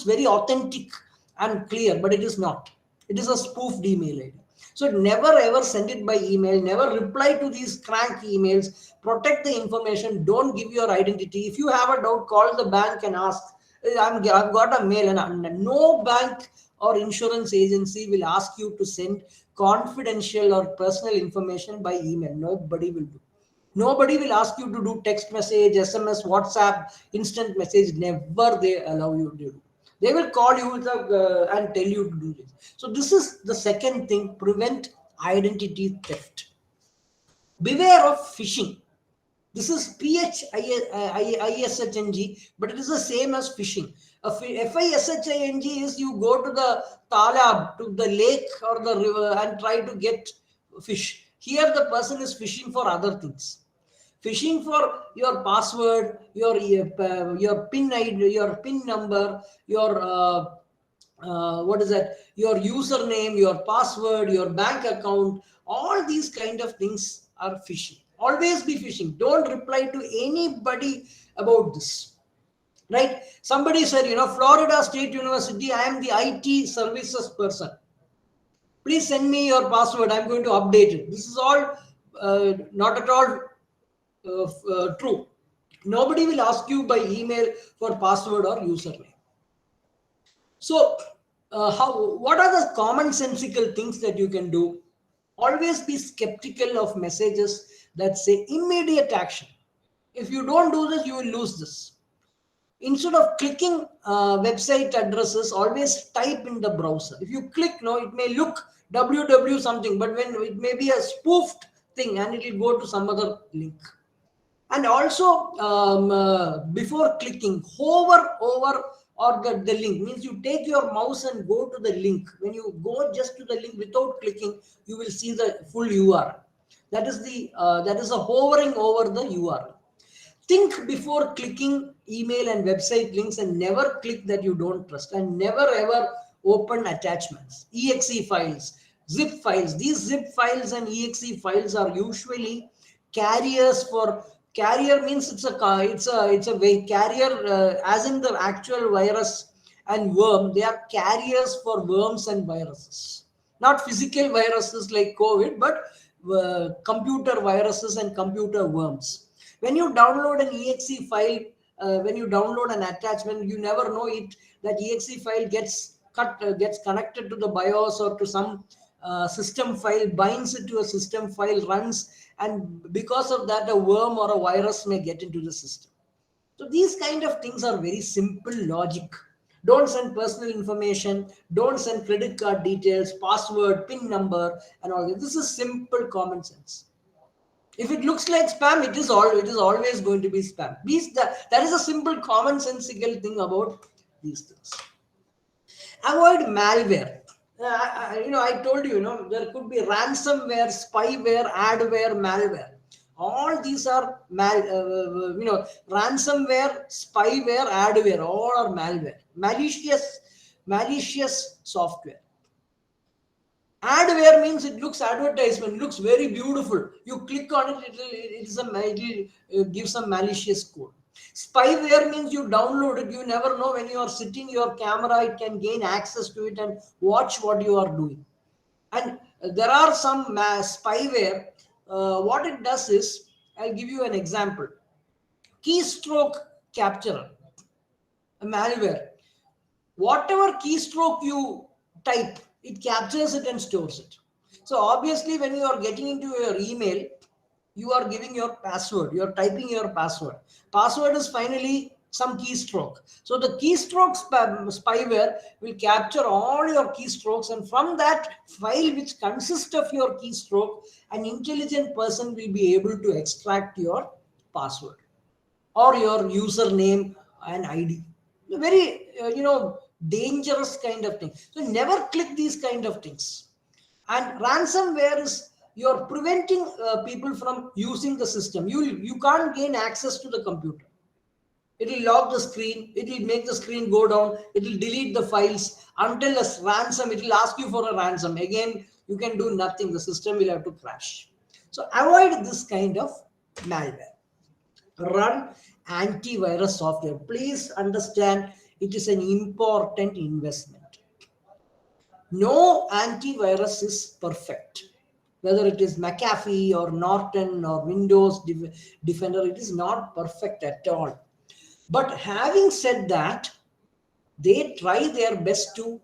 very authentic and clear, but it is not. It is a spoofed email ID. So never ever send it by email. Never reply to these crank emails. Protect the information. Don't give your identity. If you have a doubt, call the bank and ask. I've got a mail, and no bank or insurance agency will ask you to send confidential or personal information by email. Nobody will do. Nobody will ask you to do text message, SMS, WhatsApp, instant message. Never they allow you to do. They will call you and tell you to do this. So this is the second thing: prevent identity theft. Beware of phishing. This is PHISHING, but it is the same as phishing. FISHING is you go to the talab, to the lake or the river, and try to get fish. Here the person is fishing for other things. Phishing for your password, your PIN ID, your PIN number, your your username, your password, your bank account. All these kind of things are phishing. Always be phishing. Don't reply to anybody about this. Right? Somebody said, Florida State University, I am the IT services person. Please send me your password. I'm going to update it. This is all not at all true. Nobody will ask you by email for password or username. So what are the commonsensical things that you can do? Always be skeptical of messages that say immediate action. If you don't do this, you will lose this. Instead of clicking website addresses, always type in the browser. If you click, it may look www something, but when it may be a spoofed thing and it will go to some other link. And also, before clicking, hover over or the link. Means you take your mouse and go to the link. When you go just to the link without clicking, you will see the full URL. That is a hovering over the URL. Think before clicking email and website links, and never click that you don't trust, and never ever open attachments, exe files, zip files. These zip files and exe files are usually carriers for. Carrier means it's a way carrier, as in the actual virus and worm. They are carriers for worms and viruses, not physical viruses like COVID, but computer viruses and computer worms. When you download an exe file, when you download an attachment, you never know that exe file gets connected to the BIOS or to some system file, binds it to a system file, runs, and because of that, a worm or a virus may get into the system. So these kind of things are very simple logic. Don't send personal information, don't send credit card details, password, PIN number, and all that. This is simple common sense. If it looks like spam, it is always going to be spam. That is a simple commonsensical thing about these things. Avoid malware. I told you, there could be ransomware, spyware, adware, malware. All these are ransomware, spyware, adware. All are malware, malicious software. Adware means it looks advertisement, looks very beautiful. You click on it, it'll give some malicious code. Spyware means you download it. You never know, when you are sitting your camera, it can gain access to it and watch what you are doing. And there are some spyware. What it does is, I'll give you an example. Keystroke capturer, a malware. Whatever keystroke you type, it captures it and stores it. So obviously, when you are getting into your email, you are giving your password, you are typing your password. Password is finally some keystroke. So the keystroke spyware will capture all your keystrokes, and from that file which consists of your keystroke, an intelligent person will be able to extract your password or your username and ID. Very dangerous kind of thing. So never click these kind of things. And ransomware is, you're preventing people from using the system. You can't gain access to the computer. It will lock the screen, it will make the screen go down, it will delete the files until a ransom, it will ask you for a ransom. Again, you can do nothing, the system will have to crash. So avoid this kind of malware. Run antivirus software. Please understand, it is an important investment. No antivirus is perfect. Whether it is McAfee or Norton or Windows Defender, it is not perfect at all. But having said that, they try their best to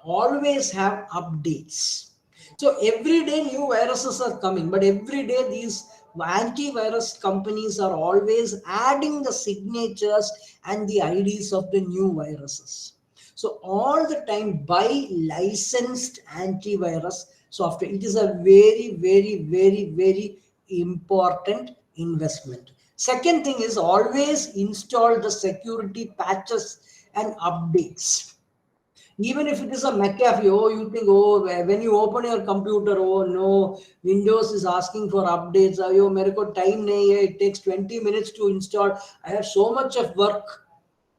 always have updates. So every day new viruses are coming, but every day these antivirus companies are always adding the signatures and the IDs of the new viruses. So all the time buy licensed antivirus software. It is a very, very, very, very important investment. Second thing is, always install the security patches and updates. Even if it is a McAfee, you think, when you open your computer, no, Windows is asking for updates. Mere ko time nahi hai, it takes 20 minutes to install. I have so much of work.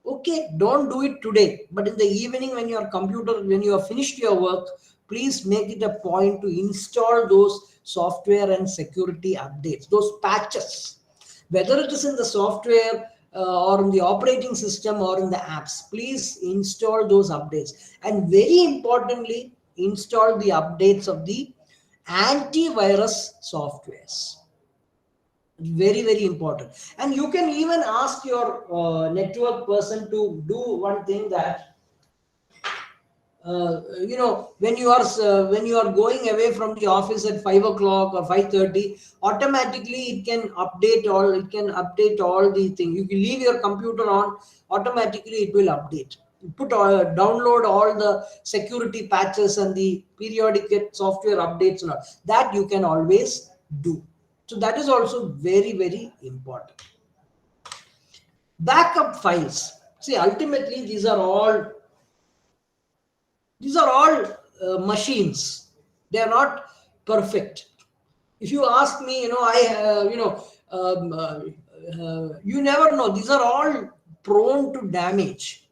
Okay, don't do it today. But in the evening, when you have finished your work, please make it a point to install those software and security updates, those patches. Whether it is in the software or in the operating system or in the apps, please install those updates. And very importantly, install the updates of the antivirus softwares. Very, very important. And you can even ask your network person to do one thing, that when you are going away from the office at 5 o'clock or 5:30, automatically it can update all the things. You can leave your computer on, automatically it will update. Download all the security patches and the periodic software updates and all that, you can always do. So that is also very, very important. Backup files. See, ultimately these are all machines. They are not perfect. If you ask me, you never know. These are all prone to damage.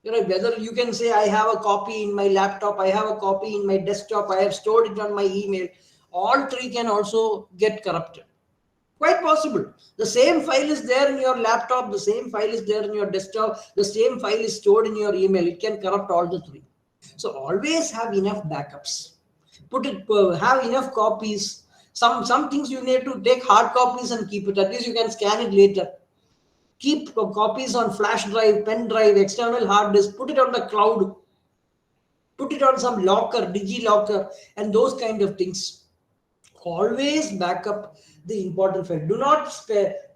Whether you can say, I have a copy in my laptop, I have a copy in my desktop, I have stored it on my email. All three can also get corrupted. Quite possible. The same file is there in your laptop, the same file is there in your desktop, the same file is stored in your email. It can corrupt all the three. So always have enough backups. Have enough copies. Some things you need to take hard copies and keep it. At least you can scan it later. Keep copies on flash drive, pen drive, external hard disk. Put it on the cloud. Put it on some locker, digi-locker, and those kind of things. Always back up the important file. Do not forget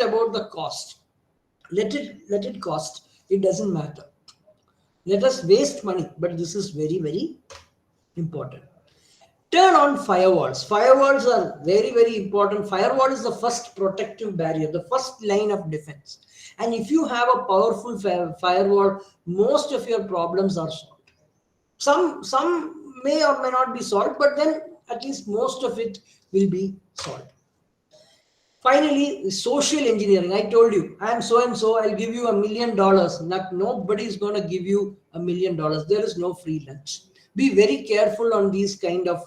about the cost. Let it cost. It doesn't matter. Let us waste money, but this is very, very important. Turn on firewalls. Firewalls are very, very important. Firewall is the first protective barrier, the first line of defense. And if you have a powerful firewall, most of your problems are solved. Some may or may not be solved, but then at least most of it will be solved. Finally, social engineering. I told you, I am so and so, I'll give you $1 million. Nobody is going to give you $1 million. There is no free lunch. Be very careful on these kind of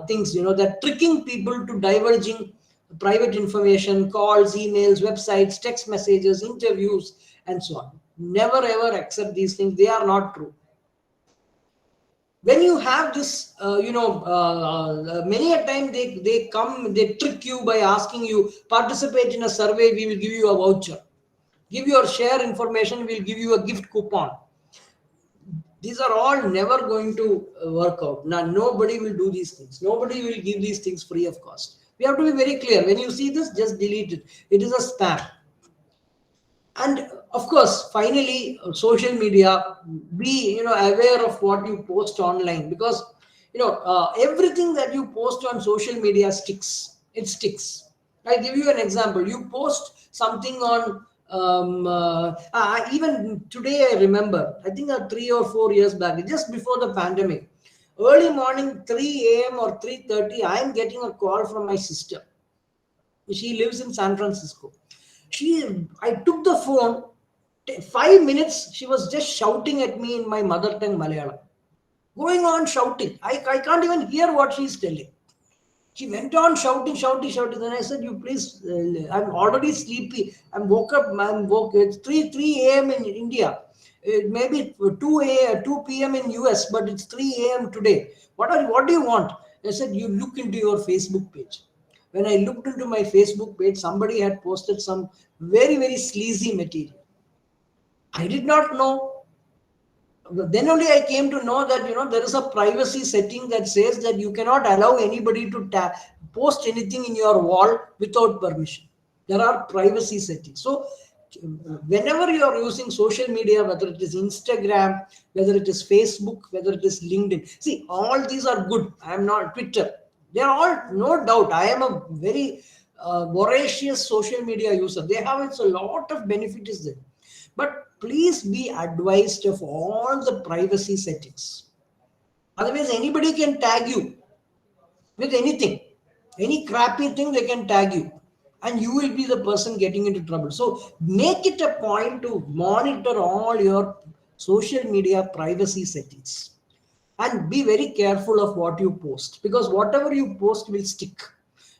things. They're tricking people to diverging private information, calls, emails, websites, text messages, interviews, and so on. Never ever accept these things. They are not true. When you have this, many a time they trick you by asking you, participate in a survey, we will give you a voucher. Give your share information, we'll give you a gift coupon. These are all never going to work out. Now, nobody will do these things. Nobody will give these things free of cost. We have to be very clear. When you see this, just delete it. It is a spam. And of course, finally, social media, be aware of what you post online, because everything that you post on social media sticks. It sticks. I give you an example. You post something on even today, I remember, I think 3 or 4 years back, just before the pandemic, early morning, 3 a.m. or 3:30, I am getting a call from my sister. She lives in San Francisco. I took the phone, 5 minutes, she was just shouting at me in my mother tongue Malayalam. Going on shouting. I can't even hear what she's telling. She went on shouting. Then I said, you please, I'm already sleepy. I'm woke up, it's 3 a.m. in India. It may be 2 p.m. in US, but it's 3 a.m. today. What do you want? I said, you look into your Facebook page. When I looked into my Facebook page, somebody had posted some very, very sleazy material. I did not know. Then only I came to know that there is a privacy setting that says that you cannot allow anybody to post anything in your wall without permission. There are privacy settings. So whenever you are using social media, whether it is Instagram, whether it is Facebook, whether it is LinkedIn, see, all these are good. I am not Twitter. They are all, no doubt. I am a very voracious social media user. They have a lot of benefits there. But please be advised of all the privacy settings. Otherwise, anybody can tag you with anything. Any crappy thing, they can tag you. And you will be the person getting into trouble. So make it a point to monitor all your social media privacy settings. And be very careful of what you post. Because whatever you post will stick.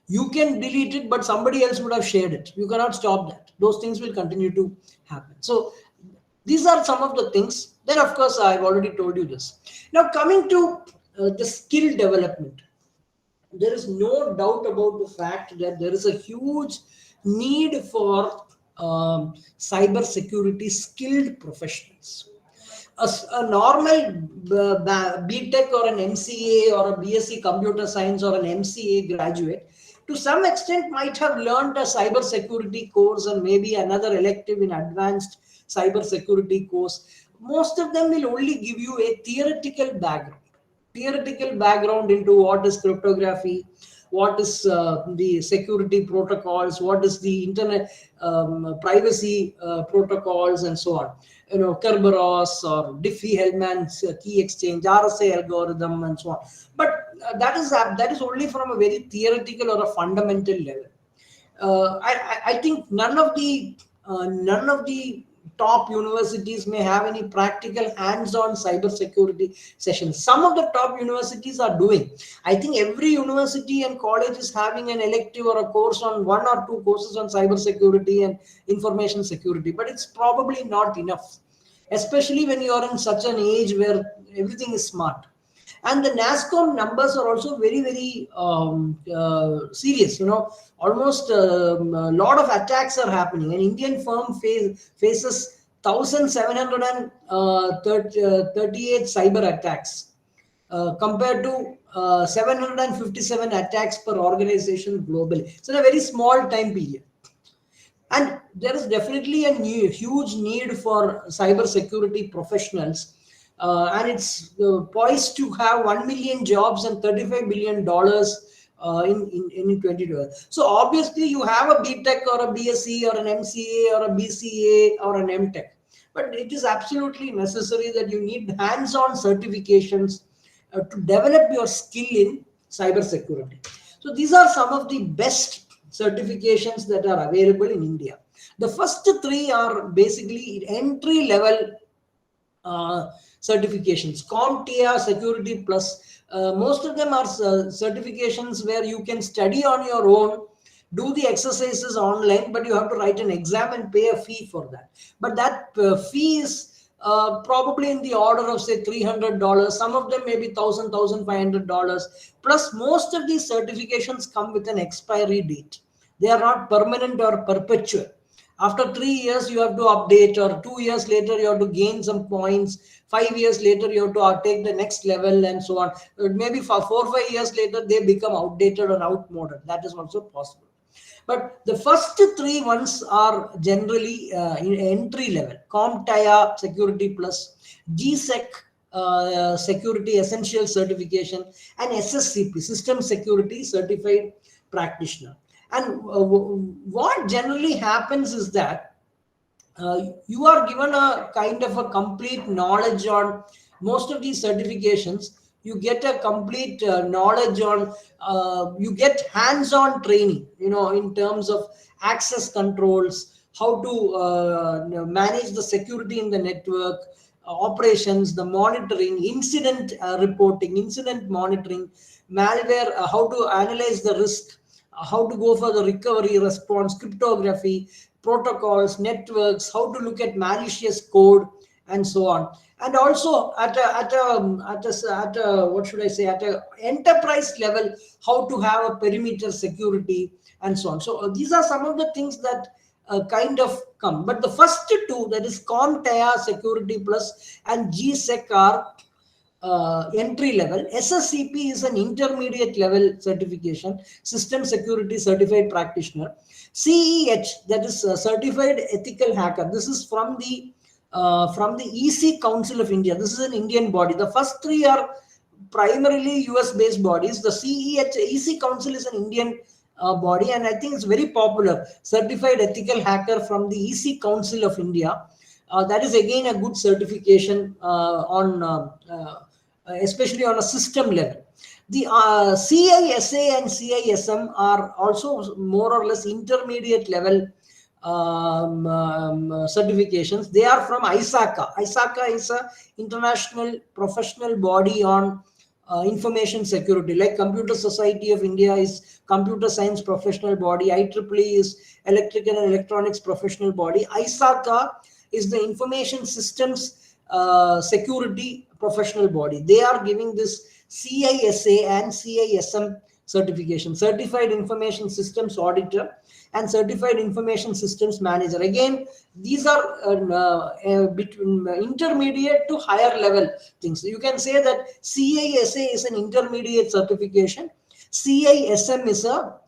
You can delete it, but somebody else would have shared it. You cannot stop that. Those things will continue to happen. So these are some of the things. Then, of course, I've already told you this. Now, coming to the skill development, there is no doubt about the fact that there is a huge need for cyber security skilled professionals. A normal BTech or an MCA or a BSc computer science or an MCA graduate, to some extent might have learned a cyber security course and maybe another elective in advanced cyber security course. Most of them will only give you a theoretical background into what is cryptography, what is the security protocols, what is the internet privacy protocols, and so on. Kerberos or Diffie-Hellman's key exchange, RSA algorithm, and so on. But that is only from a very theoretical or a fundamental level. I think none of the top universities may have any practical hands-on cyber security sessions. Some of the top universities are doing. I think every university and college is having an elective or a course on 1 or 2 courses on cyber security and information security, but it's probably not enough, especially when you are in such an age where everything is smart. And the NASCOM numbers are also very, very serious. Almost a lot of attacks are happening. An Indian firm faces 1,738 cyber attacks compared to 757 attacks per organization globally. It's in a very small time period. And there is definitely a huge need for cyber security professionals and it's poised to have 1 million jobs and $35 billion in 2012. So obviously you have a BTech or a BSc or an MCA or a BCA or an MTech, but it is absolutely necessary that you need hands-on certifications to develop your skill in cyber security. So these are some of the best certifications that are available in India. The first three are basically entry level certifications. CompTIA, Security Plus, most of them are certifications where you can study on your own, do the exercises online, but you have to write an exam and pay a fee for that. But that fee is probably in the order of say $300. Some of them may be $1,000, $1,500. Plus, most of these certifications come with an expiry date. They are not permanent or perpetual. After 3 years, you have to update, or 2 years later, you have to gain some points. 5 years later, you have to take the next level, and so on. Maybe for 4 or 5 years later, they become outdated or outmoded. That is also possible. But the first three ones are generally in entry level: CompTIA, Security Plus, GSEC, Security Essential Certification, and SSCP, System Security Certified Practitioner. And what generally happens is that you are given a kind of a complete knowledge on most of these certifications. You get a complete knowledge on, you get hands-on training, in terms of access controls, how to manage the security in the network, operations, the monitoring, incident reporting, incident monitoring, malware, how to analyze the risk, how to go for the recovery response, cryptography, protocols, networks, how to look at malicious code, and so on. And also at a what should I say, at a enterprise level, how to have a perimeter security, and so on. So these are some of the things that kind of come. But the first two, that is CompTIA, Security Plus, and GSEC, are entry level. SSCP is an intermediate level certification, System Security Certified Practitioner. CEH, that is Certified Ethical Hacker. This is from the EC Council of India. This is an Indian body. The first three are primarily US based bodies. The CEH, EC Council, is an Indian body, and I think it's very popular. Certified Ethical Hacker from the EC Council of India. That is again a good certification especially on a system level. The CISA and CISM are also more or less intermediate level certifications. They are from ISACA. ISACA is a international professional body on information security, like Computer Society of India is Computer Science Professional Body, IEEE is Electrical and Electronics Professional Body. ISACA is the Information Systems Security Professional Body. They are giving this CISA and CISM certification, Certified Information Systems Auditor and Certified Information Systems Manager. Again, these are between intermediate to higher level things. You can say that CISA is an intermediate certification, CISM is a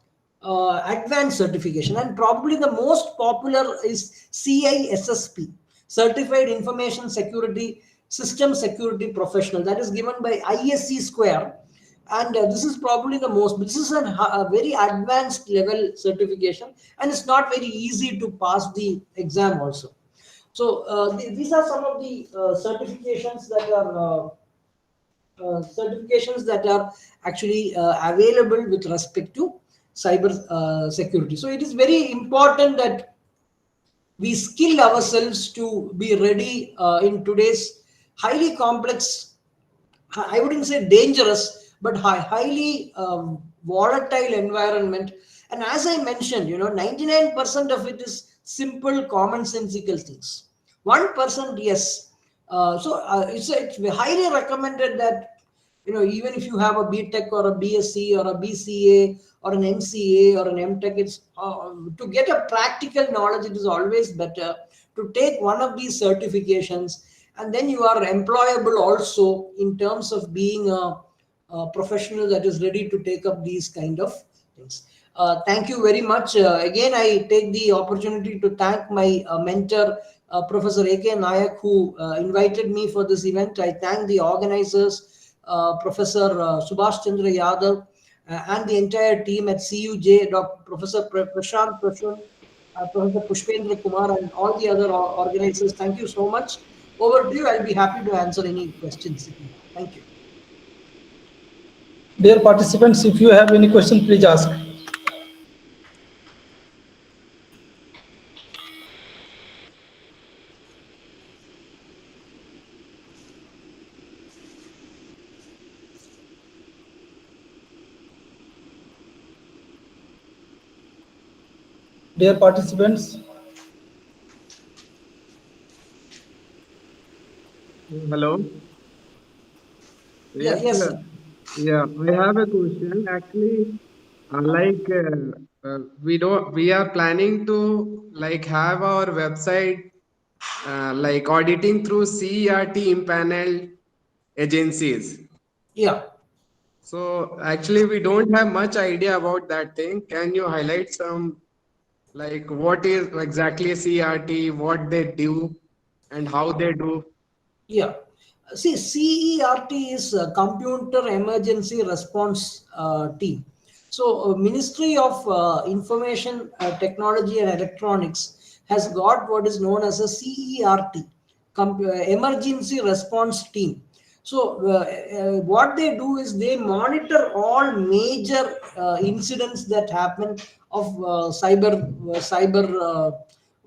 advanced certification, and probably the most popular is CISSP, Certified Information Security System Security Professional. That is given by ISC Square, and this is probably the most. This is a very advanced level certification, and it's not very easy to pass the exam also. So these are some of the certifications that are actually available with respect to cyber security. So it is very important that we skill ourselves to be ready in today's highly complex, I wouldn't say dangerous, but highly volatile environment. And as I mentioned, 99% of it is simple, commonsensical things. 1%, yes. It's highly recommended that, even if you have a BTech or a BSc or a BCA or an MCA or an MTech, it's to get a practical knowledge, it is always better to take one of these certifications, and then you are employable also in terms of being a professional that is ready to take up these kind of things. Thank you very much. Again, I take the opportunity to thank my mentor, Professor A.K. Nayak, who invited me for this event. I thank the organizers, Professor Subhash Chandra Yadav, and the entire team at CUJ, Dr. Professor Prashant Prashun, Professor Pushpendra Kumar, and all the other organizers. Thank you so much. Over to you. I'll be happy to answer any questions if you have. Thank you. Dear participants, if you have any question, please ask. Dear participants, Hello. Yeah, Yes, yes, sir. sir. Yeah, I have a question. Actually, we are planning to like have our website like auditing through CERT impaneled agencies. Yeah. So actually, we don't have much idea about that thing. Can you highlight some like what is exactly CERT, what they do, and how they do? Yeah. See, CERT is Computer Emergency Response Team. So, Ministry of Information Technology and Electronics has got what is known as a CERT, Emergency Response Team. So, what they do is they monitor all major incidents that happen of what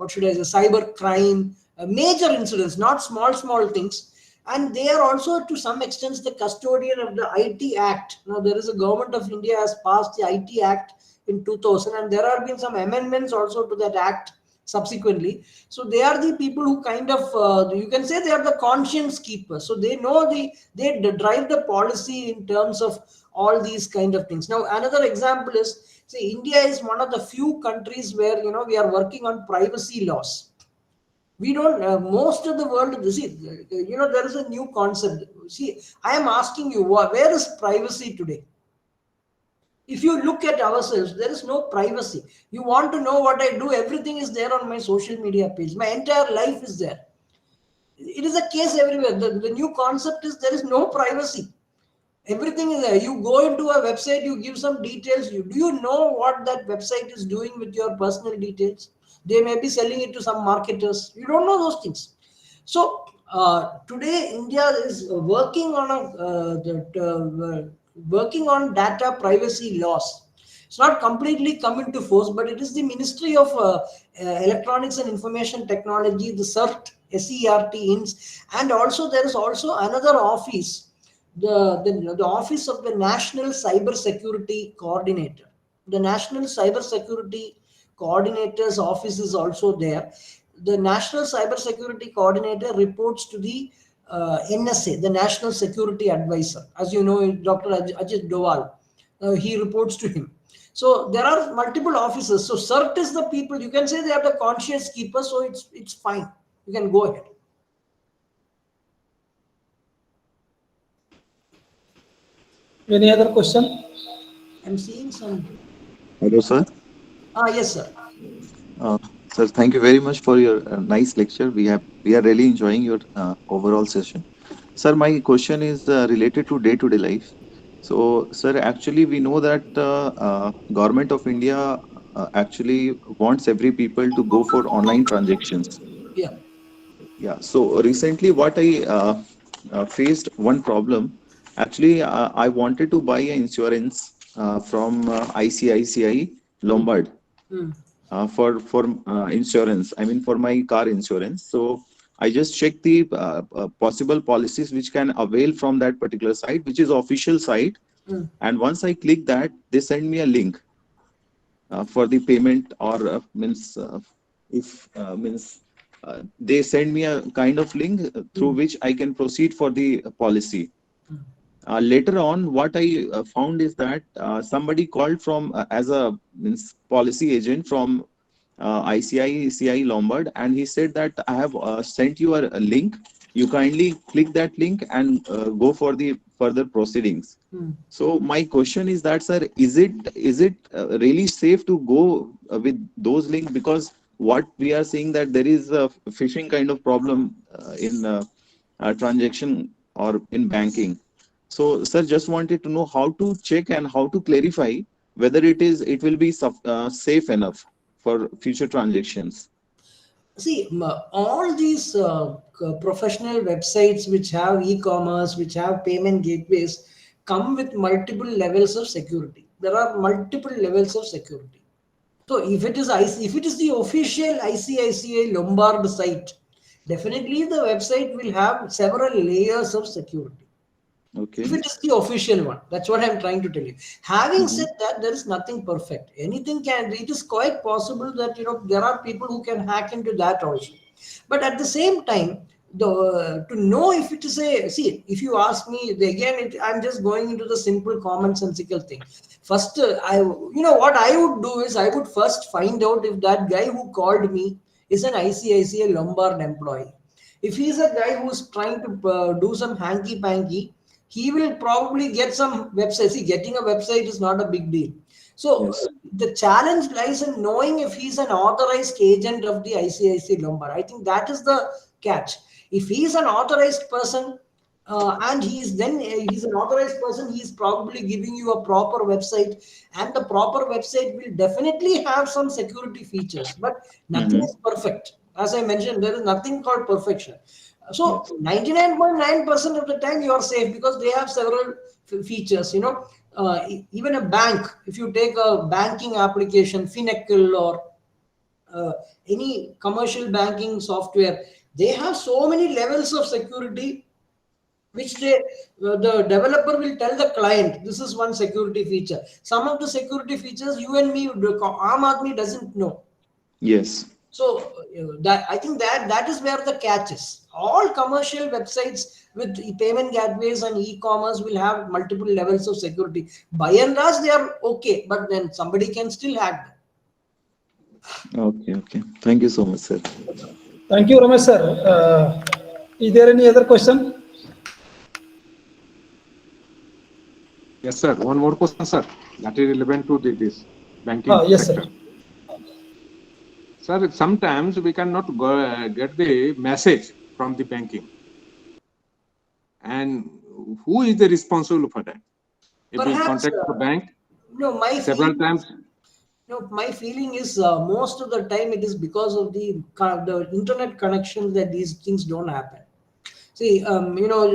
should I say, cyber crime, major incidents, not small things. And they are also to some extent the custodian of the IT Act. Now there is a government of India has passed the IT Act in 2000, and there have been some amendments also to that act subsequently. So they are the people who kind of you can say they are the conscience keepers. So they know they drive the policy in terms of all these kind of things. Now another example is, see, India is one of the few countries where we are working on privacy laws. We don't most of the world, see, there is a new concept. See, I am asking you, where is privacy today? If you look at ourselves, there is no privacy. You want to know what I do, everything is there on my social media page, my entire life is there. It is a case everywhere. The new concept is there is no privacy. Everything is there. You go into a website, you give some details. Do you know what that website is doing with your personal details? They may be selling it to some marketers. You don't know those things. So today India is working on working on data privacy laws. It's not completely come into force, but it is the Ministry of Electronics and Information Technology, the CERT, SERT, and also there is also another office, the office of the National Cyber Security Coordinator. The National Cyber Security Coordinator's office is also there. The National Cyber Security Coordinator reports to the NSA, the National Security Advisor. As you know, Dr. Ajit Doval, he reports to him. So there are multiple officers. So CERT is the people, you can say they are the conscience keepers, so it's fine. You can go ahead. any other question? I'm seeing some. Hello, sir. Yes, sir. Uh, Sir, thank you very much for your nice lecture. We are really enjoying your overall session. Sir, my question is related to day-to-day life. So, sir, actually, we know that government of India actually wants every people to go for online transactions. Yeah. Yeah. So recently, what I faced one problem. Actually, I wanted to buy an insurance from ICICI Hmm. Lombard Hmm. for insurance. I mean, for my car insurance. So I just checked the possible policies which can avail from that particular site, which is official site. Hmm. And once I click that, they send me a link for the payment, or means if means they send me a kind of link through Hmm. which I can proceed for the policy. Hmm. Later on, what I found is that somebody called from as a means policy agent from ICICI Lombard, and he said that I have sent you a link. You kindly click that link and go for the further proceedings. Hmm. So my question is that, sir, is it really safe to go with those links? Because what we are seeing that there is a phishing kind of problem in transaction or in banking. So, sir, just wanted to know how to check and how to clarify whether it will be safe enough for future transactions. See, all these professional websites which have e-commerce, which have payment gateways, come with multiple levels of security. There are multiple levels of security. So if it is if it is the official ICICI Lombard site, definitely the website will have several layers of security. Okay. If it is the official one, that's what I'm trying to tell you. Having Mhm. said that, there is nothing perfect. Anything can. It is quite possible that there are people who can hack into that also. But at the same time, to know if it is if you ask me again, I'm just going into the simple commonsensical thing. First, what I would do is I would first find out if that guy who called me is an ICICI Lombard employee. If he's a guy who's trying to do some hanky panky, he will probably get some website. See, getting a website is not a big deal. So Yes. the challenge lies in knowing if he's an authorized agent of the ICICI Lombard. I think that is the catch. If he's an authorized person, and he's an authorized person, he's probably giving you a proper website, and the proper website will definitely have some security features, but nothing Mhm. is perfect. As I mentioned, there is nothing called perfection. So Yes. 99.9% of the time you are safe because they have several features. Even a bank, if you take a banking application, Finacle or any commercial banking software, they have so many levels of security which the developer will tell the client this is one security feature. Some of the security features you and me, Aam Aadmi doesn't know. Yes. So that I think that is where the catch is. All commercial websites with payment gateways and e-commerce will have multiple levels of security. By and large, they are okay, but then somebody can still hack them. Okay. Okay. Thank you so much, sir. Thank you, Ramesh sir. Is there any other question? Yes, sir. One more question, sir. That is relevant to this banking Yes, sir. sector. Sir, sometimes we cannot get the message from the banking. And who is the responsible for that? If we Perhaps contact the bank my several feeling. times. My feeling is most of the time it is because of the internet connections that these things don't happen. See,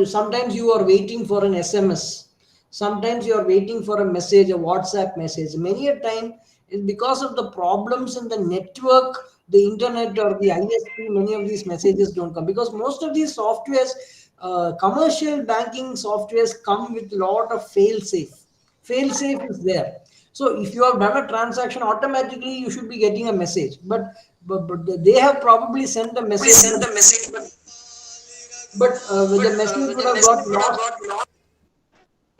sometimes you are waiting for an SMS. Sometimes you are waiting for a message, a WhatsApp message. Many a time, because of the problems in the network, the internet or the ISP, many of these messages don't come. Because most of these softwares, commercial banking softwares come with a lot of fail-safe. Fail-safe is there. So if you have done a transaction, automatically you should be getting a message. But they have probably sent a message, but the message would have got lost.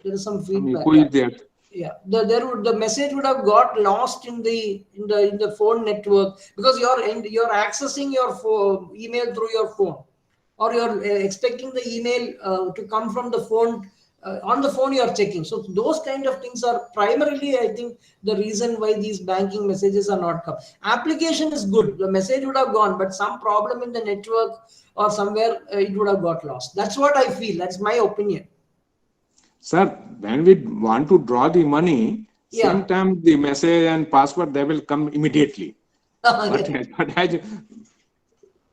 There is some feedback. Who is there? Yeah, the message would have got lost in the phone network because you're accessing your email through your phone, or you're expecting the email to come from the phone. On the phone you're checking, so those kind of things are primarily, I think, the reason why these banking messages are not come. Application is good, the message would have gone, but some problem in the network or somewhere it would have got lost. That's what I feel. That's my opinion. Sir, when we want to draw the money, same time the message and password, they will come immediately. But as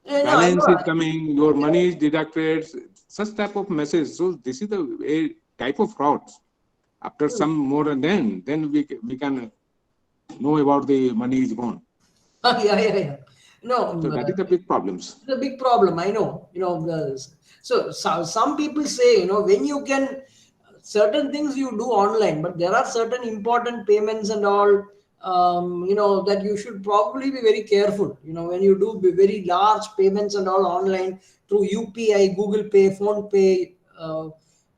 balance is coming, your money is deducted, such type of message. So this is a type of fraud. After some more, and then we can know about the money is gone. Yeah. No, So that is the big problems. it's a big problem. I know. So some people say, when you can, certain things you do online, but there are certain important payments and all, that you should probably be very careful. When you do very large payments and all online through UPI, Google Pay, Phone Pay,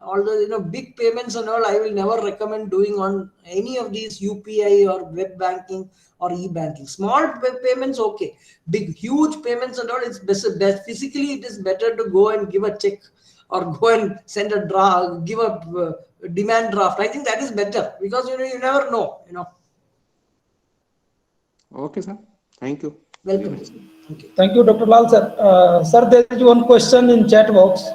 all the big payments and all, I will never recommend doing on any of these UPI or web banking or e-banking. Small payments, okay. Big, huge payments and all, it's best physically it is better to go and give a check or go and send a draft, give a demand draft. I think that is better because you never know. Okay, sir. Thank you. Welcome. Thank you. Thank you, Dr. Lal, sir. Sir, there is one question in chat box.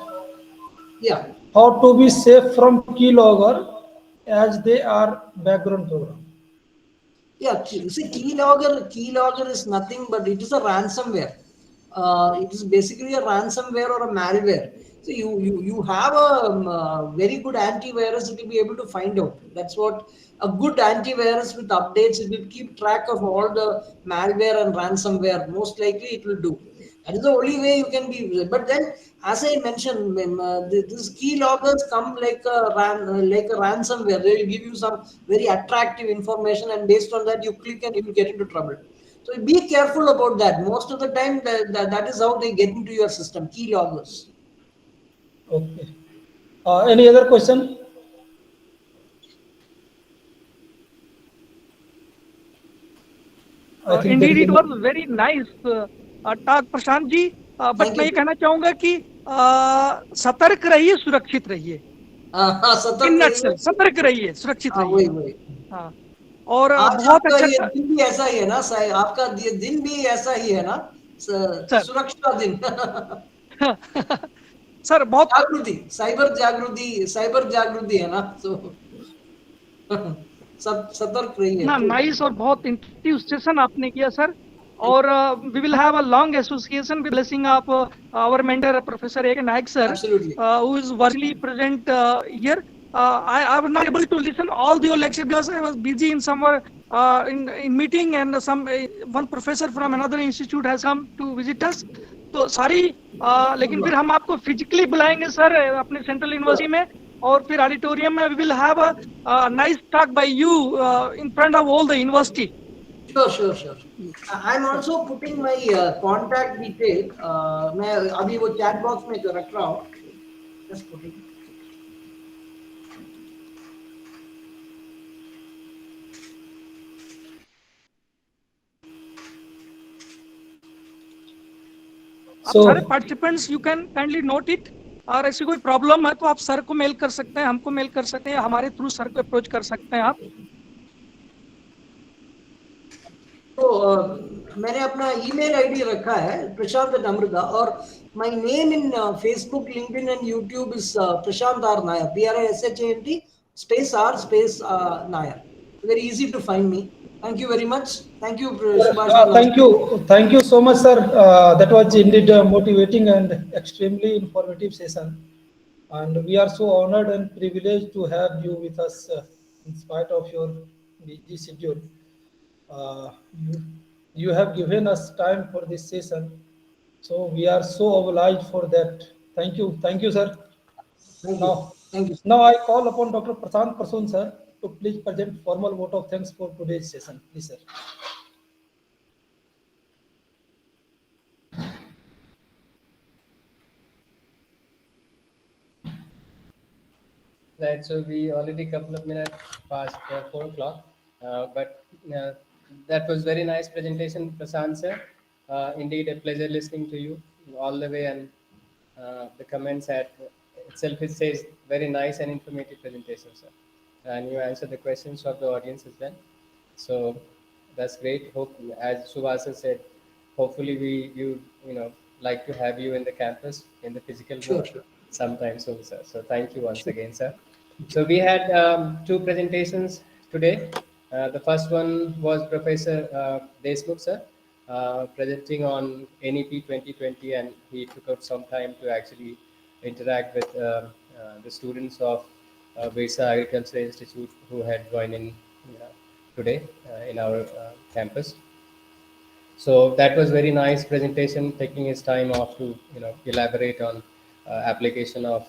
Yeah. How to be safe from keylogger as they are background program? Yeah, see, keylogger is nothing but it is a ransomware. It is basically a ransomware or a malware. So you have a very good antivirus, it will be able to find out. That's what a good antivirus with updates, it will keep track of all the malware and ransomware. Most likely it will do. That is the only way you can be. But then, as I mentioned, these keyloggers come like a ransomware. They will give you some very attractive information, and based on that, you click and you will get into trouble. So be careful about that. Most of the time, that is how they get into your system. Keyloggers. Okay. Any other question? Indeed, it was very nice talk, Prashant ji. But मैं ये कहना चाहूंगा कि सतर्क रहिए, सुरक्षित रहिए. सतर्क रहिए, सुरक्षित रहिए. हाँ. और बहुत अच्छा दिन भी ऐसा ही है ना, आपका दिन भी ऐसा ही है ना, सुरक्षा दिन. सर बहुत जागृति, साइबर जागृति है ना, तो सब सतर्क रहिए. ना नाइस और बहुत इंटरेक्टिव सेशन आपने किया सर. और we will have a long association with blessing of our mentor Professor A.K. Naik sir, who is virtually present here. I was not able to listen all your lecture because I was busy in somewhere in meeting, and one professor from another institute has come to visit us. तो sorry, लेकिन फिर हम आपको physically बुलाएंगे sir अपने central university में, और फिर ऑडिटोरियम में we will have a nice talk by you in front of all the university. Sure. I'm also putting my contact detail. मैं अभी वो chat box में रख रहा हूँ. Just putting. आप सारे participants you can kindly note it, और ऐसी कोई प्रॉब्लम है तो आप सर को मेल कर सकते हैं, हमको मेल कर सकते हैं, हमारे थ्रू सर को अप्रोच कर सकते हैं आप. तो मैंने अपना ईमेल आईडी रखा है prashant@amrita, और my name in Facebook, LinkedIn and YouTube is Prashant R. Nair, PRASHANT space R space Nair. Very easy to find me. Thank you very much. Thank you, Subhash. Thank you so much, sir. That was indeed a motivating and extremely informative session, and we are so honored and privileged to have you with us in spite of your busy schedule. You have given us time for this session, so we are so obliged for that. Thank you, sir. Thank you. Now I call upon Dr. Prashant Prasoon, sir, to please present formal vote of thanks for today's session. Please, sir. Right, so we already couple of minutes past 4 o'clock, but that was very nice presentation, Prashant sir. Indeed, a pleasure listening to you all the way, and the comments at itself, it says very nice and informative presentation, sir. And you answered the questions of the audience as well. So that's great. Hope, as Subhasa said, hopefully you like to have you in the campus in the physical world sometime soon, sir. So thank you once again, sir. So we had two presentations today. The first one was Professor Deshmukh, sir, presenting on NEP 2020, and he took out some time to actually interact with the students of Birsa Agriculture Institute who had joined in today in our campus. So that was very nice presentation, taking his time off to elaborate on application of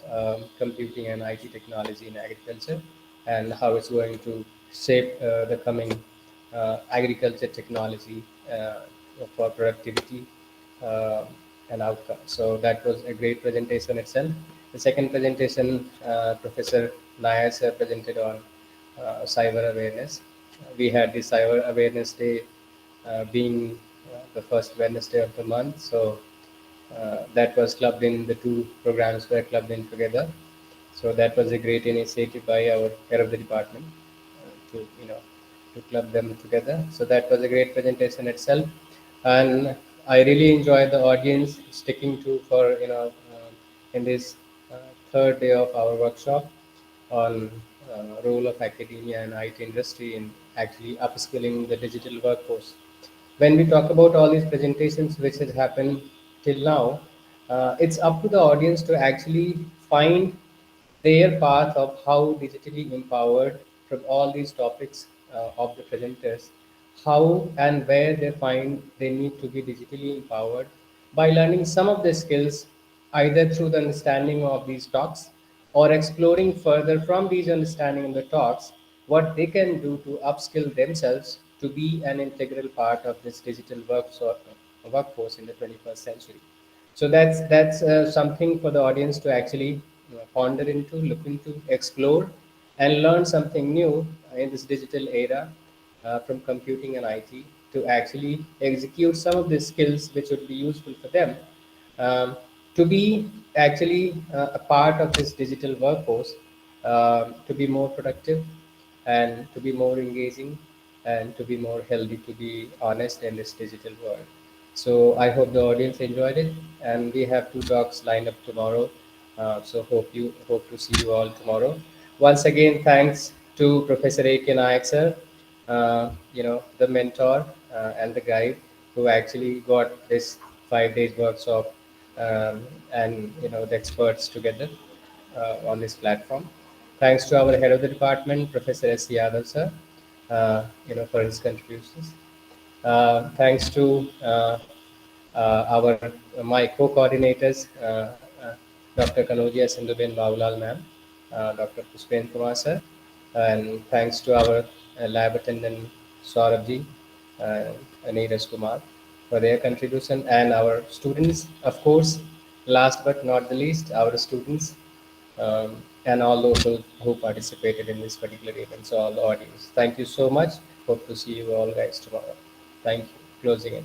computing and IT technology in agriculture, and how it's going to shape the coming agriculture technology for productivity and outcome. So that was a great presentation itself. The second presentation, Professor Nair sir presented on cyber awareness. We had the Cyber Awareness Day being the first Wednesday of the month. So that was clubbed in, the two programs were clubbed in together. So that was a great initiative by our head of the department to club them together. So that was a great presentation itself. And I really enjoyed the audience sticking to for in this third day of our workshop on role of academia and IT industry in actually upskilling the digital workforce. When we talk about all these presentations which has happened till now, it's up to the audience to actually find their path of how digitally empowered from all these topics of the presenters, how and where they find they need to be digitally empowered by learning some of the skills either through the understanding of these talks or exploring further from these understanding in the talks what they can do to upskill themselves to be an integral part of this digital workforce in the 21st century. So that's something for the audience to actually ponder into, look into, explore, and learn something new in this digital era from computing and IT to actually execute some of the skills which would be useful for them um, to be actually a part of this digital workforce, to be more productive and to be more engaging and to be more healthy, to be honest in this digital world. So I hope the audience enjoyed it, and we have two talks lined up tomorrow. So hope to see you all tomorrow. Once again, thanks to Professor A.K. Nayak sir, the mentor and the guide who actually got this 5 days workshop and the experts together on this platform. Thanks to our head of the department, Professor S. Yadav sir, for his contributions. Thanks to my co-coordinators, Dr. Kanodia Sindhuben Bawulal ma'am, Dr. Pushpen Kumar sir, and thanks to our lab attendant Saurabh and Neeraj Kumar for their contribution, and our students, of course, last but not the least, our students and all those who participated in this particular event, so all the audience. Thank you so much. Hope to see you all guys tomorrow. Thank you. Closing it.